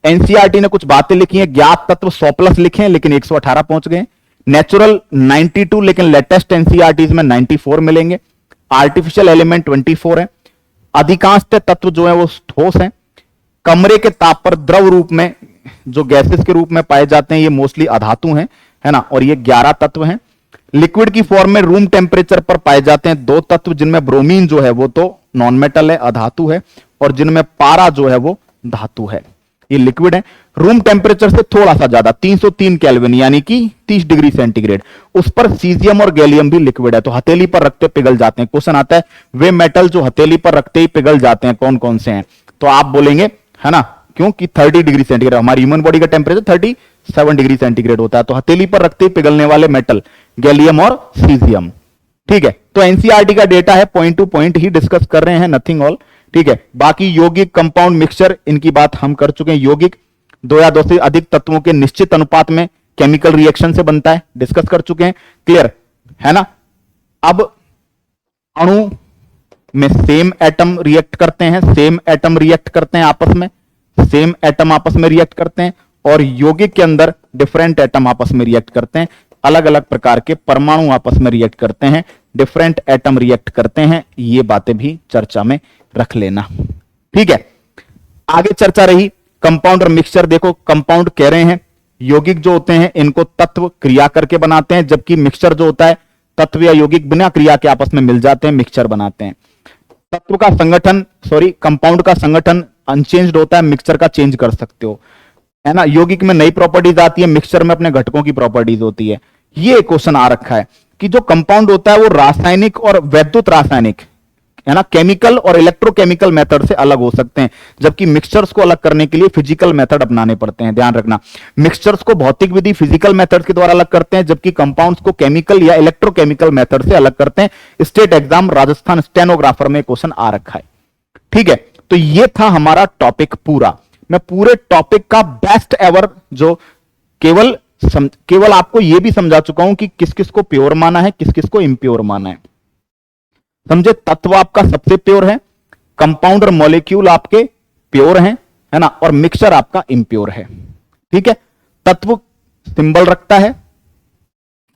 एनसीईआरटी ने कुछ बातें लिखी हैं। ज्ञात तत्व 100+ लिखे हैं लेकिन 118 पहुंच गए। नेचुरल 92 लेकिन लेटेस्ट एनसीईआरटी में 94 मिलेंगे। आर्टिफिशियल एलिमेंट 24 है। अधिकांश तत्व जो है वो ठोस हैं। कमरे के ताप पर द्रव रूप में जो गैसेस के रूप में पाए जाते हैं ये मोस्टली अधातु हैं, है ना। और ये 11 तत्व हैं। लिक्विड की फॉर्म में रूम टेम्परेचर पर पाए जाते हैं 2 तत्व, जिनमें ब्रोमीन जो है वो तो नॉन मेटल है, अधातु है, और जिनमें पारा जो है वो धातु है। ये लिक्विड है। रूम टेम्परेचर से थोड़ा सा ज्यादा 303 केल्विन यानी कि 30 डिग्री सेंटीग्रेड, उस पर सीजियम और गैलियम भी लिक्विड है। तो हथेली पर रखते पिघल जाते हैं। क्वेश्चन आता है वे मेटल जो हथेली पर रखते ही पिघल जाते हैं कौन कौन से हैं? तो आप बोलेंगे, है ना, क्योंकि 30 डिग्री सेंटीग्रेड, हमारी ह्यूमन बॉडी का टेम्परेचर 37 डिग्री सेंटीग्रेड होता है। तो हथेली पर रखते ही पिघलने वाले मेटल गैलियम और सीजियम। ठीक है, तो एनसीईआरटी का डेटा है, पॉइंट टू पॉइंट ही डिस्कस कर रहे हैं, नथिंग ऑल। ठीक है, बाकी यौगिक, कंपाउंड, मिक्सचर, इनकी बात हम कर चुके हैं। यौगिक 2 या 2 से अधिक तत्वों के निश्चित अनुपात में केमिकल रिएक्शन से बनता है, डिस्कस कर चुके हैं। क्लियर है ना। अब अणु में सेम एटम रिएक्ट करते हैं, सेम एटम रिएक्ट करते हैं आपस में, सेम एटम आपस में रिएक्ट करते हैं। और यौगिक के अंदर डिफरेंट एटम आपस में रिएक्ट करते हैं। अलग अलग प्रकार के परमाणु आपस में रिएक्ट करते हैं, डिफरेंट एटम रिएक्ट करते हैं। ये बातें भी चर्चा में रख लेना। ठीक है, आगे चर्चा रही कंपाउंड और मिक्सचर। देखो, कंपाउंड कह रहे हैं यौगिक जो होते हैं इनको तत्व क्रिया करके बनाते हैं, जबकि मिक्सचर जो होता है तत्व या यौगिक बिना क्रिया के आपस में मिल जाते हैं, मिक्सचर बनाते हैं। तत्व का संगठन, कंपाउंड का संगठन अनचेंज्ड होता है, मिक्सचर का चेंज कर सकते हो, है ना। यौगिक में नई प्रॉपर्टीज आती है, मिक्सचर में अपने घटकों की प्रॉपर्टीज होती है। ये क्वेश्चन आ रखा है कि जो कंपाउंड होता है वो रासायनिक और वैद्युत रासायनिक, है ना, केमिकल और इलेक्ट्रोकेमिकल मेथड से अलग हो सकते हैं, जबकि मिक्सचर्स को अलग करने के लिए फिजिकल मेथड अपनाने पड़ते हैं। ध्यान रखना, मिक्सचर्स को भौतिक विधि फिजिकल मेथड के द्वारा अलग करते हैं, जबकि कंपाउंड्स को केमिकल या इलेक्ट्रोकेमिकल मेथड से अलग करते हैं। स्टेट एग्जाम राजस्थान स्टेनोग्राफर में क्वेश्चन आ रखा है। ठीक है, तो ये था हमारा टॉपिक पूरा। मैं पूरे टॉपिक का बेस्ट एवर जो केवल केवल आपको यह भी समझा चुका हूं कि किस किस को प्योर माना है, किस किस को इम्प्योर माना है। समझे, तत्व आपका सबसे प्योर है, कंपाउंड और मॉलिक्यूल आपके प्योर हैं, है ना, और मिक्सचर आपका इम्प्योर है। ठीक है, तत्व सिंबल रखता है,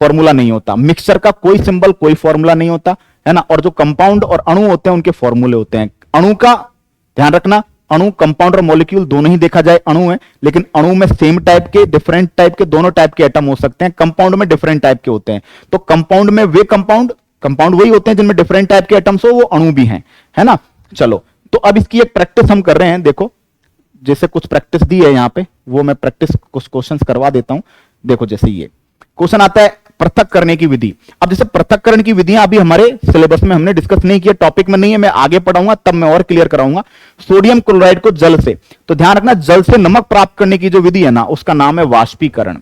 फॉर्मूला नहीं होता। मिक्सचर का कोई सिंबल कोई फॉर्मूला नहीं होता, है ना, और जो कंपाउंड और अणु होते हैं उनके फॉर्मूले होते हैं। अणु का ध्यान रखना, अणु, कंपाउंड और मॉलिक्यूल दोनों ही देखा जाए अणु है, लेकिन अणु में सेम टाइप के, डिफरेंट टाइप के, दोनों टाइप के एटम हो सकते हैं। कंपाउंड में डिफरेंट टाइप के होते हैं। तो कंपाउंड में वे कंपाउंड वही होते हैं जिनमें डिफरेंट टाइप के एटम्स हो, वो अणु भी हैं, है ना। चलो, तो अब इसकी एक प्रैक्टिस हम कर रहे हैं। देखो, जैसे कुछ प्रैक्टिस दी है यहां पे, वो मैं प्रैक्टिस कुछ क्वेश्चंस करवा देता हूं। देखो, जैसे ये क्वेश्चन आता है पृथक करने की विधि। अब जैसे पृथक्करण की विधियां अभी हमारे सिलेबस में हमने डिस्कस नहीं किया, टॉपिक में नहीं है, मैं आगे पढ़ाऊंगा तब मैं और क्लियर कराऊंगा। सोडियम क्लोराइड को जल से, तो ध्यान रखना, जल से नमक प्राप्त करने की जो विधि है ना, उसका नाम है वाष्पीकरण।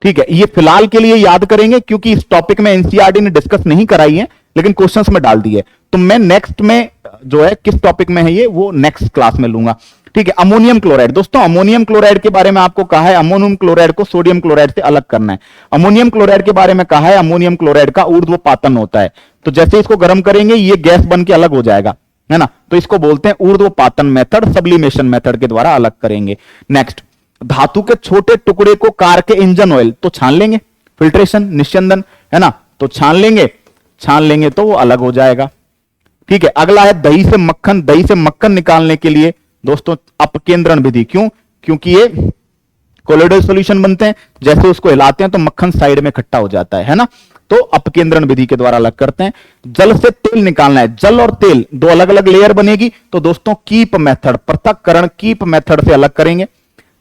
ठीक है, ये फिलहाल के लिए याद करेंगे क्योंकि इस टॉपिक में एनसीईआरटी ने डिस्कस नहीं कराई है, लेकिन क्वेश्चंस में डाल दी है। तो मैं नेक्स्ट में जो है किस टॉपिक में है ये, वो नेक्स्ट क्लास में लूंगा। ठीक है, अमोनियम क्लोराइड। दोस्तों, अमोनियम क्लोराइड के बारे में आपको कहा है अमोनियम क्लोराइड को सोडियम क्लोराइड से अलग करना है। अमोनियम क्लोराइड के बारे में कहा है अमोनियम क्लोराइड का ऊर्ध्वपातन होता है। तो जैसे इसको गर्म करेंगे ये गैस बन के अलग हो जाएगा, है ना, तो इसको बोलते हैं ऊर्ध्वपातन मेथड, सब्लिमेशन मेथड के द्वारा अलग करेंगे। नेक्स्ट, धातु के छोटे टुकड़े को कार के इंजन ऑयल, तो छान लेंगे, फिल्ट्रेशन, निस्यंदन, है ना, तो छान लेंगे तो वो अलग हो जाएगा। ठीक है, अगला है दही से मक्खन। दही से मक्खन निकालने के लिए दोस्तों अपकेंद्रण विधि। क्यों? क्योंकि ये कोलोइडल सॉल्यूशन बनते हैं, जैसे उसको हिलाते हैं तो मक्खन साइड में इकट्ठा हो जाता है ना, तो अपकेंद्रण विधि के द्वारा अलग करते हैं। जल से तेल निकालना है, जल और तेल दो अलग अलग लेयर बनेगी, तो दोस्तों कीप मेथड, पृथक्करण कीप मेथड से अलग करेंगे।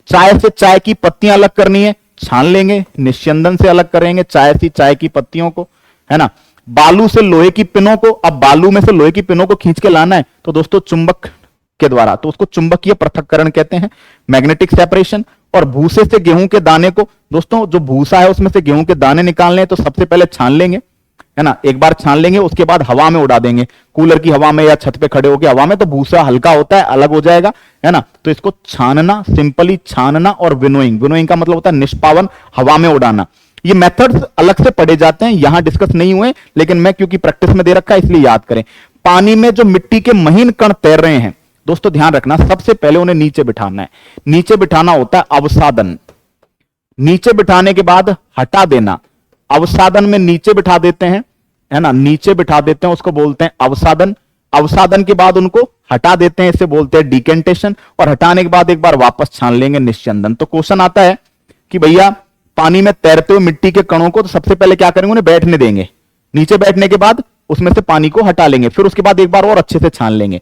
चाय से चाय की पत्तियां अलग करनी है, छान लेंगे, निस्यंदन से अलग करेंगे चाय से चाय की पत्तियों को, है ना। बालू से लोहे की पिनों को, अब बालू में से लोहे की पिनों को खींच के लाना है, तो दोस्तों चुंबक के द्वारा, तो उसको चुंबकीय पृथक्करण कहते हैं, मैग्नेटिक सेपरेशन। और भूसे से गेहूं के दाने को, दोस्तों जो भूसा है उसमें से गेहूं के दाने निकालने हैं, तो सबसे पहले छान लेंगे, है ना, एक बार छान लेंगे, उसके बाद हवा में उड़ा देंगे, कूलर की हवा में या छत पे खड़े होकर हवा में, तो भूसा हल्का होता है, अलग हो जाएगा, है ना। तो इसको छानना, सिंपली छानना, और विनोइंग, विनोइंग का मतलब होता है निष्पावन, हवा में उड़ाना। ये मेथड्स अलग से पढ़े जाते हैं, यहां डिस्कस नहीं हुए, लेकिन मैं क्योंकि प्रैक्टिस में दे रखा है इसलिए याद करें। पानी में जो मिट्टी के महीन कण तैर रहे हैं, दोस्तों ध्यान रखना, सबसे पहले उन्हें नीचे बिठाना है। नीचे बिठाना होता है अवसादन, नीचे बिठाने के बाद हटा देना। अवसादन में नीचे बिठा देते हैं, है ना, नीचे बिठा देते हैं, उसको बोलते हैं अवसादन। अवसादन के बाद उनको हटा देते हैं, इसे बोलते हैं डिकेंटेशन। और हटाने के बाद एक बार वापस छान लेंगे, निस्यंदन। तो क्वेश्चन आता है कि भैया पानी में तैरते हुए मिट्टी के कणों को तो सबसे पहले क्या करेंगे, उन्हें बैठने देंगे, नीचे बैठने के बाद उसमें से पानी को हटा लेंगे, फिर उसके बाद एक बार और अच्छे से छान लेंगे।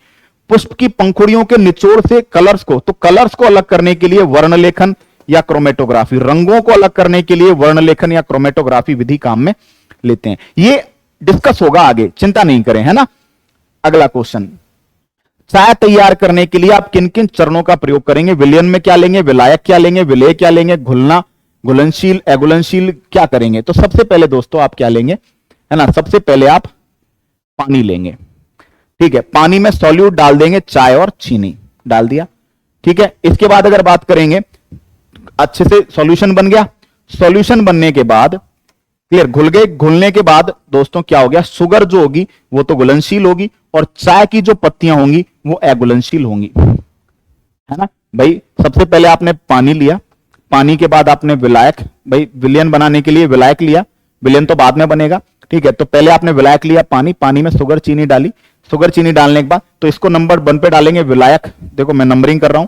पुष्प की पंखुड़ियों के निचोड़ से कलर्स को, तो कलर्स को अलग करने के लिए वर्णलेखन या क्रोमेटोग्राफी, रंगों को अलग करने के लिए वर्णलेखन या क्रोमेटोग्राफी विधि काम में लेते हैं। ये डिस्कस होगा आगे, चिंता नहीं करें, है ना। अगला क्वेश्चन, चाय तैयार करने के लिए आप किन किन चरणों का प्रयोग करेंगे? विलयन में क्या लेंगे, विलायक क्या लेंगे, विलेय क्या लेंगे, घुलना, घुलनशील, अघुलनशील क्या करेंगे? तो सबसे पहले दोस्तों आप क्या लेंगे, है ना, सबसे पहले आप पानी लेंगे। ठीक है, पानी में सॉल्यूट डाल देंगे, चाय और चीनी डाल दिया। ठीक है, इसके बाद अगर बात करेंगे, अच्छे से सॉल्यूशन बन गया। सॉल्यूशन बनने के बाद क्लियर, घुल गए, घुलने के बाद दोस्तों क्या हो गया, शुगर जो होगी वो तो घुलनशील होगी, और चाय की जो पत्तियां होंगी वो अघुलनशील होंगी, है ना भाई। सबसे पहले आपने पानी लिया, पानी के बाद आपने विलायक, भाई विलयन बनाने के लिए विलायक लिया, विलयन तो बाद में बनेगा। ठीक है, तो पहले आपने विलायक लिया, पानी, पानी में शुगर चीनी डाली, शुगर चीनी डालने के बाद तो इसको नंबर 1 पे डालेंगे विलायक। देखो मैं नंबरिंग कर रहा हूं,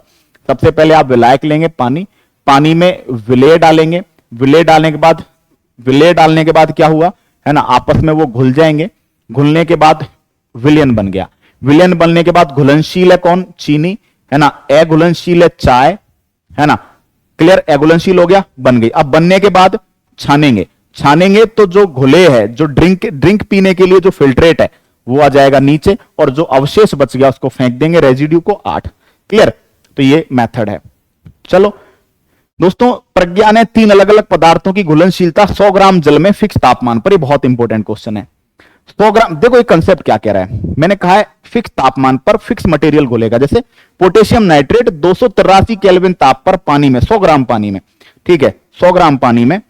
सबसे पहले आप विलायक लेंगे, पानी, पानी में विलेय डालेंगे, विलेय डालने के बाद, विलेय डालने के बाद क्या हुआ, है ना, आपस में वो घुल जाएंगे, घुलने के बाद विलयन बन गया। विलयन बनने के बाद घुलनशील है कौन, चीनी, है ना, अघुलनशील है चाय, है ना, क्लियर, अघुलनशील हो गया, बन गई। अब बनने के बाद छानेंगे, छानेंगे तो जो घुले है, जो ड्रिंक पीने के लिए जो फिल्ट्रेट है वो आ जाएगा नीचे, और जो अवशेष बच गया उसको फेंक देंगे, रेजिड्यू को 8। क्लियर, तो ये मेथड है। चलो दोस्तों, प्रज्ञा ने 3 अलग अलग पदार्थों की घुलनशीलता 100 ग्राम जल में फिक्स तापमान पर, ये बहुत इंपॉर्टेंट क्वेश्चन है। 100 ग्राम, देखो ये कंसेप्ट क्या कह रहा है, मैंने कहा है फिक्स तापमान पर फिक्स मटेरियल घुलेगा। जैसे पोटेशियम नाइट्रेट 283 केल्विन ताप पर पानी में, 100 ग्राम पानी में, ठीक है, 100 ग्राम पानी में,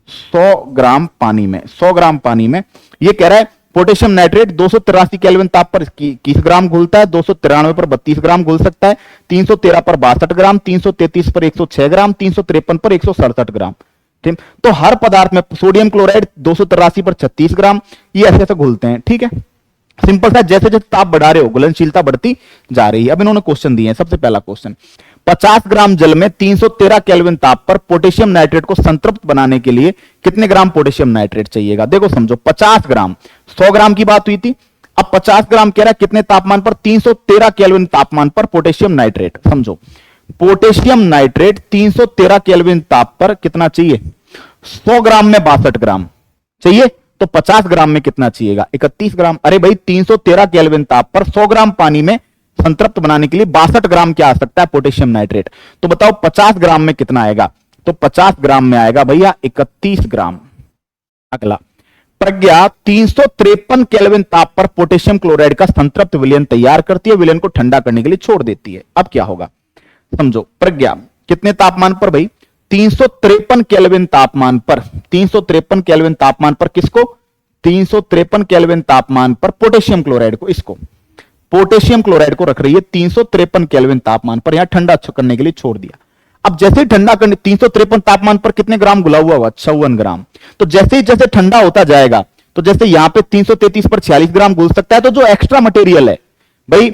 100 ग्राम पानी में ये कह रहा है पोटेशियम नाइट्रेट 283 केल्विन ताप पर 21 ग्राम घुलता है, 293 पर 32 ग्राम घुल सकता है, 313 पर 62 ग्राम, 333 पर 106 ग्राम, 353 पर 167 ग्राम। ठीक, तो हर पदार्थ में सोडियम क्लोराइड 283 पर 36 ग्राम, ये ऐसे ऐसे घुलते हैं। ठीक है, सिंपल सा, जैसे जैसे ताप बढ़ा रहे हो घुलनशीलता बढ़ती जा रही है। अब इन्होंने क्वेश्चन दिए हैं। सबसे पहला क्वेश्चन, 50 ग्राम जल में 313 केल्विन ताप पर पोटेशियम नाइट्रेट को संतृप्त बनाने के लिए कितने ग्राम पोटेशियम नाइट्रेट चाहिएगा? देखो समझो, 50 ग्राम, 100 ग्राम की बात हुई थी, अब 50 ग्राम कह रहा है कितने तापमान पर? 313 केल्विन तापमान पर पोटेशियम नाइट्रेट। समझो, पोटेशियम नाइट्रेट 313 केल्विन ताप पर कितना चाहिए? 100 ग्राम में 62 ग्राम चाहिए, तो 50 ग्राम में कितना चाहिएगा? 31 ग्राम। अरे भाई 313 केल्विन ताप पर 100 ग्राम पानी में संतृप्त बनाने के लिए 62 ग्राम क्या आ सकता है? Potassium nitrate. तो बताओ 50 ग्राम में कितना आएगा? तो 50 ग्राम में आएगा भैया 31 ग्राम। अगला, प्रज्ञा 353 केल्विन ताप पर पोटेशियम क्लोराइड का संतृप्त विलयन तैयार करती है, विलयन को ठंडा करने के लिए छोड़ देती है। अब क्या होगा? समझो, प्रज्ञा कितने तापमान पर भाई? 353 केल्विन तापमान पर, 353 केल्विन तापमान पर किसको? 353 केल्विन तापमान पर पोटेशियम क्लोराइड को, इसको पोटेशियम क्लोराइड को रख रही है 353 केल्विन तापमान पर, यहां ठंडा करने के लिए छोड़ दिया। अब जैसे ही ठंडा करने 353 तापमान पर कितने ग्राम घुला हुआ? 54 ग्राम। तो जैसे ही जैसे ठंडा होता जाएगा, तो जैसे यहां पे 333 पर 46 ग्राम घुल सकता है, तो जो एक्स्ट्रा मटेरियल है भाई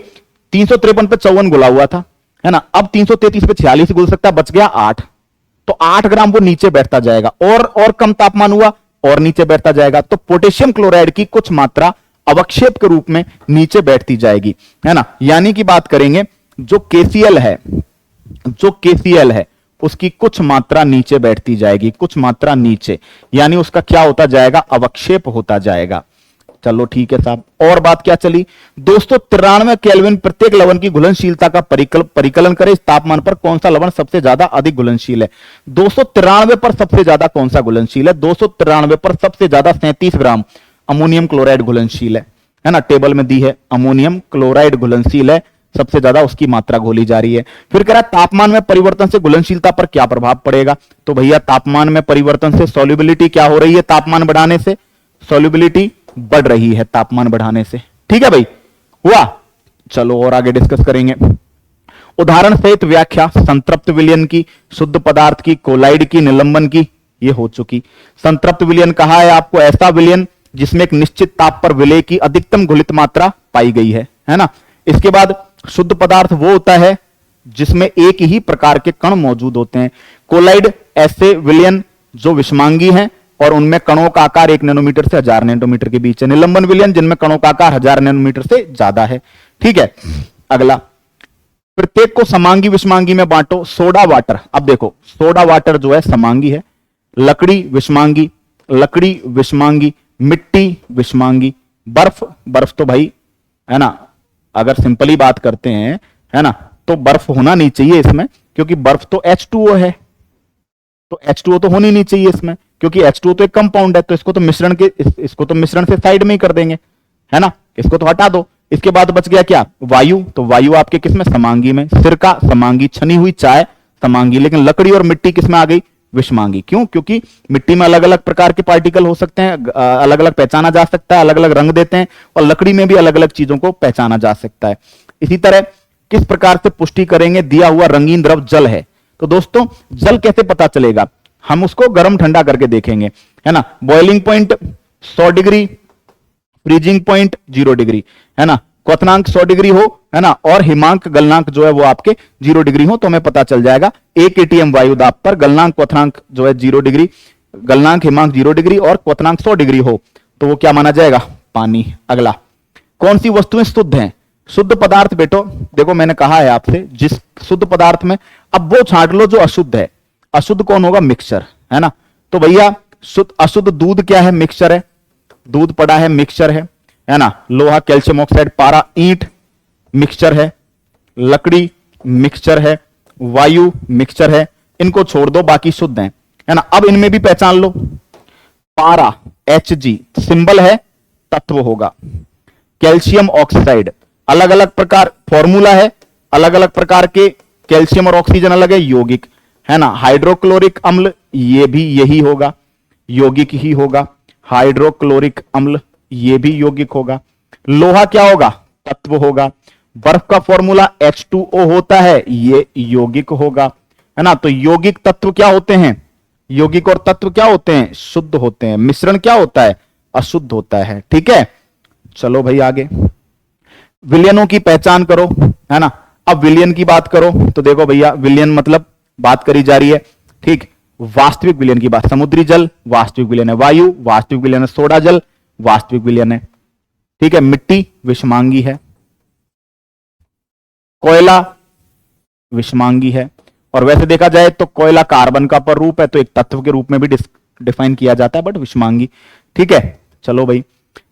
353 पे 54 घुला हुआ था, है ना, अब 333 पे 46 घुल सकता है, बच गया 8, तो 8 ग्राम वो नीचे बैठता जाएगा, और कम तापमान हुआ और नीचे बैठता जाएगा, तो पोटेशियम क्लोराइड की कुछ मात्रा अवक्षेप के रूप में नीचे बैठती जाएगी, है ना। यानी कि बात करेंगे जो KCl है, जो KCl है उसकी कुछ मात्रा नीचे बैठती जाएगी, कुछ मात्रा नीचे, यानी उसका क्या होता जाएगा? अवक्षेप होता जाएगा। चलो ठीक है साहब, और बात क्या चली? 293 केल्विन प्रत्येक लवण की घुलनशीलता का परिकलन करें, इस तापमान पर कौन सा लवण सबसे ज्यादा अधिक घुलनशील है? 293 पर सबसे ज्यादा कौन सा घुलनशील है? 293 पर सबसे ज्यादा 37 ग्राम अमोनियम क्लोराइड घुलनशील है ना, टेबल में दी है, अमोनियम क्लोराइड घुलनशील है, सबसे ज्यादा उसकी मात्रा घोली जा रही है। फिर कह रहा है तापमान में परिवर्तन से घुलनशीलता पर क्या प्रभाव पड़ेगा? तो भैया तापमान में परिवर्तन से सॉल्युबिलिटी क्या हो रही है? तापमान बढ़ाने से सॉल्युबिलिटी बढ़ रही है, तापमान बढ़ाने से। ठीक है भाई, हुआ। चलो और आगे डिस्कस करेंगे। उदाहरण सहित व्याख्या संतृप्त विलयन की, शुद्ध पदार्थ की, कोलाइड की, निलंबन की, ये हो चुकी। संतृप्त विलयन कहा है आपको ऐसा विलयन जिसमें एक निश्चित ताप पर विलय की अधिकतम घुलित मात्रा पाई गई है ना। इसके बाद शुद्ध पदार्थ वो होता है जिसमें एक ही प्रकार के कण मौजूद होते हैं। कोलाइड ऐसे विलयन जो विषमांगी हैं और उनमें कणों का आकार 1 नैनोमीटर से 1000 नैनोमीटर के बीच है। निलंबन विलयन जिनमें कणों का आकार 1000 नैनोमीटर से ज्यादा है। ठीक है, अगला, प्रत्येक को समांगी विषमांगी में बांटो। सोडा वाटर, अब देखो सोडा वाटर जो है समांगी है, लकड़ी विषमांगी, लकड़ी विषमांगी, मिट्टी विषमांगी, बर्फ, बर्फ तो भाई है ना, अगर सिंपली बात करते हैं है ना, तो बर्फ होना नहीं चाहिए इसमें, क्योंकि बर्फ तो H2O है, तो H2O तो होनी नहीं चाहिए इसमें, क्योंकि H2O तो एक कंपाउंड है, तो इसको तो मिश्रण के इसको तो मिश्रण से साइड में ही कर देंगे, है ना, इसको तो हटा दो। इसके बाद बच गया क्या? वायु, तो वायु आपके किसमें? समांगी में। सिरका समांगी, छनी हुई चाय समांगी, लेकिन लकड़ी और मिट्टी किसमें आ गई? विषमांगी। क्यों? क्योंकि मिट्टी में अलग अलग प्रकार के पार्टिकल हो सकते हैं, अलग अलग पहचाना जा सकता है, अलग अलग रंग देते हैं, और लकड़ी में भी अलग अलग चीजों को पहचाना जा सकता है। इसी तरह किस प्रकार से पुष्टि करेंगे? दिया हुआ रंगीन द्रव जल है, तो दोस्तों जल कैसे पता चलेगा? हम उसको गर्म ठंडा करके देखेंगे, है ना। Boiling point 100 degree, freezing point 0 degree, है ना, क्वथनांक 100 डिग्री हो, है ना, और हिमांक गलनांक जो है वो आपके 0 डिग्री हो, तो हमें पता चल जाएगा 1 atm वायु दाब पर गलनांक क्वथनांक जो है 0 डिग्री, गलनांक हिमांक 0 डिग्री और क्वथनांक 100 डिग्री हो, तो वो क्या माना जाएगा? पानी। अगला, कौन सी वस्तुएं शुद्ध हैं? शुद्ध पदार्थ बेटो देखो मैंने कहा है आपसे, जिस शुद्ध पदार्थ में, अब वो छांट लो जो अशुद्ध है। अशुद्ध कौन होगा? मिक्सचर, है ना। तो भैया शुद्ध अशुद्ध दूध क्या है? मिक्सचर है, दूध पड़ा है, मिक्सचर है ना। लोहा, कैल्शियम ऑक्साइड, पारा, ईंट मिक्सचर है, लकड़ी मिक्सचर है, वायु मिक्सचर है, इनको छोड़ दो बाकी शुद्ध हैं, है ना। अब इनमें भी पहचान लो, पारा Hg सिंबल है, तत्व होगा। कैल्शियम ऑक्साइड अलग अलग प्रकार फॉर्मूला है, अलग अलग प्रकार के कैल्शियम और ऑक्सीजन अलग है, यौगिक, है ना। हाइड्रोक्लोरिक अम्ल ये भी यही होगा, यौगिक ही होगा। हाइड्रोक्लोरिक अम्ल ये भी यौगिक होगा। लोहा क्या होगा, तत्व होगा। बर्फ का फॉर्मूला H2O होता है, ये यौगिक होगा, है ना। तो यौगिक तत्व क्या होते हैं, यौगिक और तत्व क्या होते हैं, शुद्ध होते हैं। मिश्रण क्या होता है, अशुद्ध होता है। ठीक है, चलो भाई आगे। विलयनों की पहचान करो, है ना। अब विलयन की बात करो तो देखो भैया, विलयन मतलब बात करी जा रही है, ठीक। वास्तविक विलयन की बात, समुद्री जल वास्तविक विलयन है, वायु वास्तविक विलयन है, सोडा जल वास्तविक विलयन है, ठीक है। मिट्टी विषमांगी है, कोयला विषमांगी है। और वैसे देखा जाए तो कोयला कार्बन का पररूप है, तो एक तत्व के रूप में भी डिफाइन किया जाता है, बट विषमांगी। ठीक है, चलो भाई।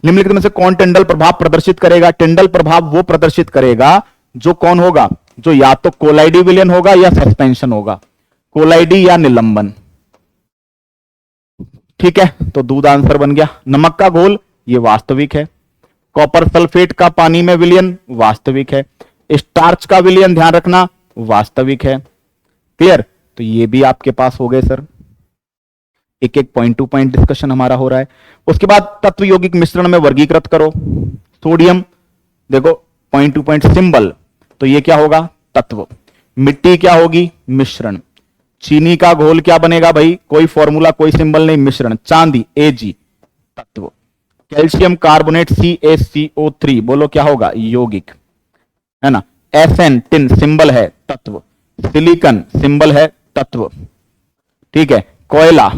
निम्नलिखित में से कौन टिंडल प्रभाव प्रदर्शित करेगा। टिंडल प्रभाव वो प्रदर्शित करेगा जो कौन होगा, जो या तो कोलाइडी विलयन होगा या सस्पेंशन होगा, कोलाइडी या निलंबन। ठीक है, तो दूध आंसर बन गया। नमक का घोल ये वास्तविक है। कॉपर सल्फेट का पानी में विलयन वास्तविक है। स्टार्च का विलयन ध्यान रखना वास्तविक है। क्लियर, तो ये भी आपके पास हो गए सर। एक एक पॉइंट टू पॉइंट डिस्कशन हमारा हो रहा है। उसके बाद तत्व यौगिक मिश्रण में वर्गीकृत करो। सोडियम देखो पॉइंट टू पॉइंट सिंबल, तो ये क्या होगा, तत्व। मिट्टी क्या होगी, मिश्रण। चीनी का घोल क्या बनेगा भाई, कोई फॉर्मूला कोई सिंबल नहीं, मिश्रण। चांदी Ag तत्व। कैल्शियम कार्बोनेट CaCO3 बोलो क्या होगा, यौगिक, है ना। Sn टिन सिंबल है, तत्व। सिलिकॉन सिंबल है, तत्व। ठीक है, कोयला,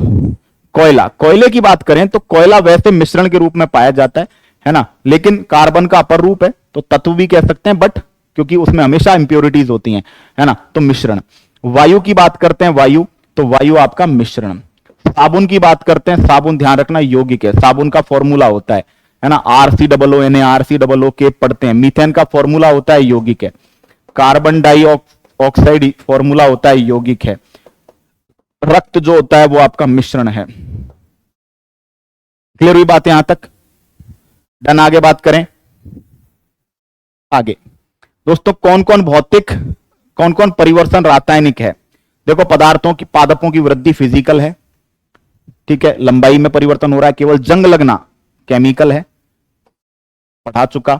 कोयला, कोयले की बात करें तो कोयला वैसे मिश्रण के रूप में पाया जाता है ना, लेकिन कार्बन का अपर रूप है, तो तत्व भी कह सकते हैं, बट क्योंकि उसमें हमेशा इंप्योरिटीज होती हैं, है ना, तो मिश्रण। वायु की बात करते हैं, वायु, तो वायु आपका मिश्रण। साबुन की बात करते हैं, साबुन ध्यान रखना यौगिक है, साबुन का फॉर्मूला होता है ना, RCOO, पढ़ते हैं। मीथेन का फॉर्मूला होता है, यौगिक है। कार्बन डाइऑक्साइड फॉर्मूला होता है, यौगिक है। रक्त जो होता है वो आपका मिश्रण है। क्लियर हुई बात यहां तक, डन। आगे बात करें, आगे दोस्तों, कौन कौन भौतिक, कौन कौन परिवर्तन रासायनिक है। देखो पदार्थों की, पादपों की वृद्धि फिजिकल है, ठीक है, लंबाई में परिवर्तन हो रहा है। केवल जंग लगना केमिकल है, पढ़ा चुका।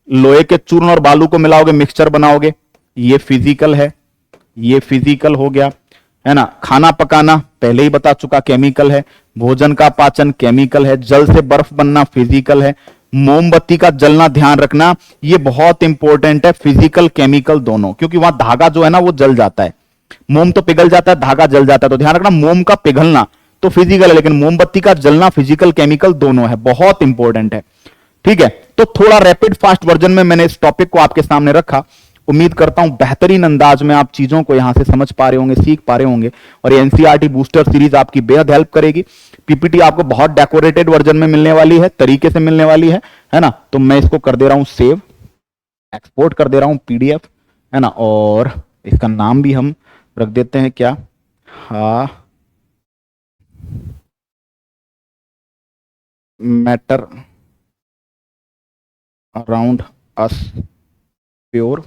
लोहे के चूर्ण और बालू को मिलाओगे मिक्सचर बनाओगे, ये फिजिकल है, ये फिजिकल हो गया, है ना। खाना पकाना पहले ही बता चुका, केमिकल है। भोजन का पाचन केमिकल है। जल से बर्फ बनना फिजिकल है। मोमबत्ती का जलना ध्यान रखना, ये बहुत इंपॉर्टेंट है, फिजिकल केमिकल दोनों, क्योंकि वहां धागा जो है ना वो जल जाता है। मोम तो पिघल जाता है, धागा जल जाता है, तो ध्यान रखना मोम का पिघलना तो फिजिकल है, लेकिन मोमबत्ती का जलना फिजिकल केमिकल दोनों है, बहुत इंपॉर्टेंट है। ठीक है, तो थोड़ा रैपिड फास्ट वर्जन में मैंने इस टॉपिक को आपके सामने रखा। उम्मीद करता हूं बेहतरीन अंदाज में आप चीजों को यहां से समझ पा रहे होंगे, सीख पा रहे होंगे, और ये एनसीईआरटी बूस्टर सीरीज आपकी बेहद हेल्प करेगी। पीपीटी आपको बहुत डेकोरेटेड वर्जन में मिलने वाली है, तरीके से मिलने वाली है ना। तो मैं इसको कर दे रहा हूं सेव, एक्सपोर्ट कर दे रहा हूं PDF, है ना। और इसका नाम भी हम रख देते हैं क्या, हा matter around us pure,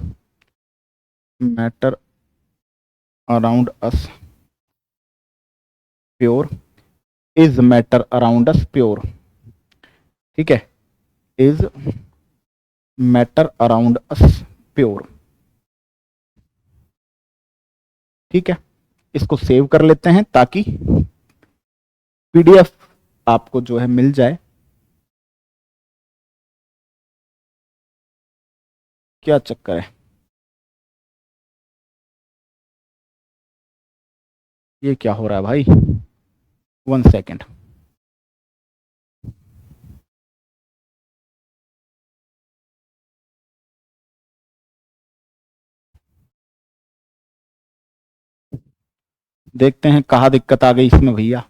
matter around us pure is matter around us pure. ठीक है, is matter around us pure. ठीक है, इसको सेव कर लेते हैं ताकि PDF आपको जो है मिल जाए। क्या चक्कर है, ये क्या हो रहा है भाई, 1 सेकेंड। देखते हैं कहाँ दिक्कत आ गई इसमें भैया।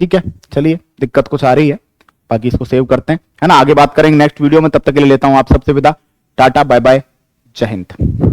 ठीक है, चलिए दिक्कत कुछ आ रही है, बाकी इसको सेव करते हैं, है ना। आगे बात करेंगे नेक्स्ट वीडियो में, तब तक के लिए लेता हूं आप सबसे विदा। टाटा बाय बाय, जय हिंद।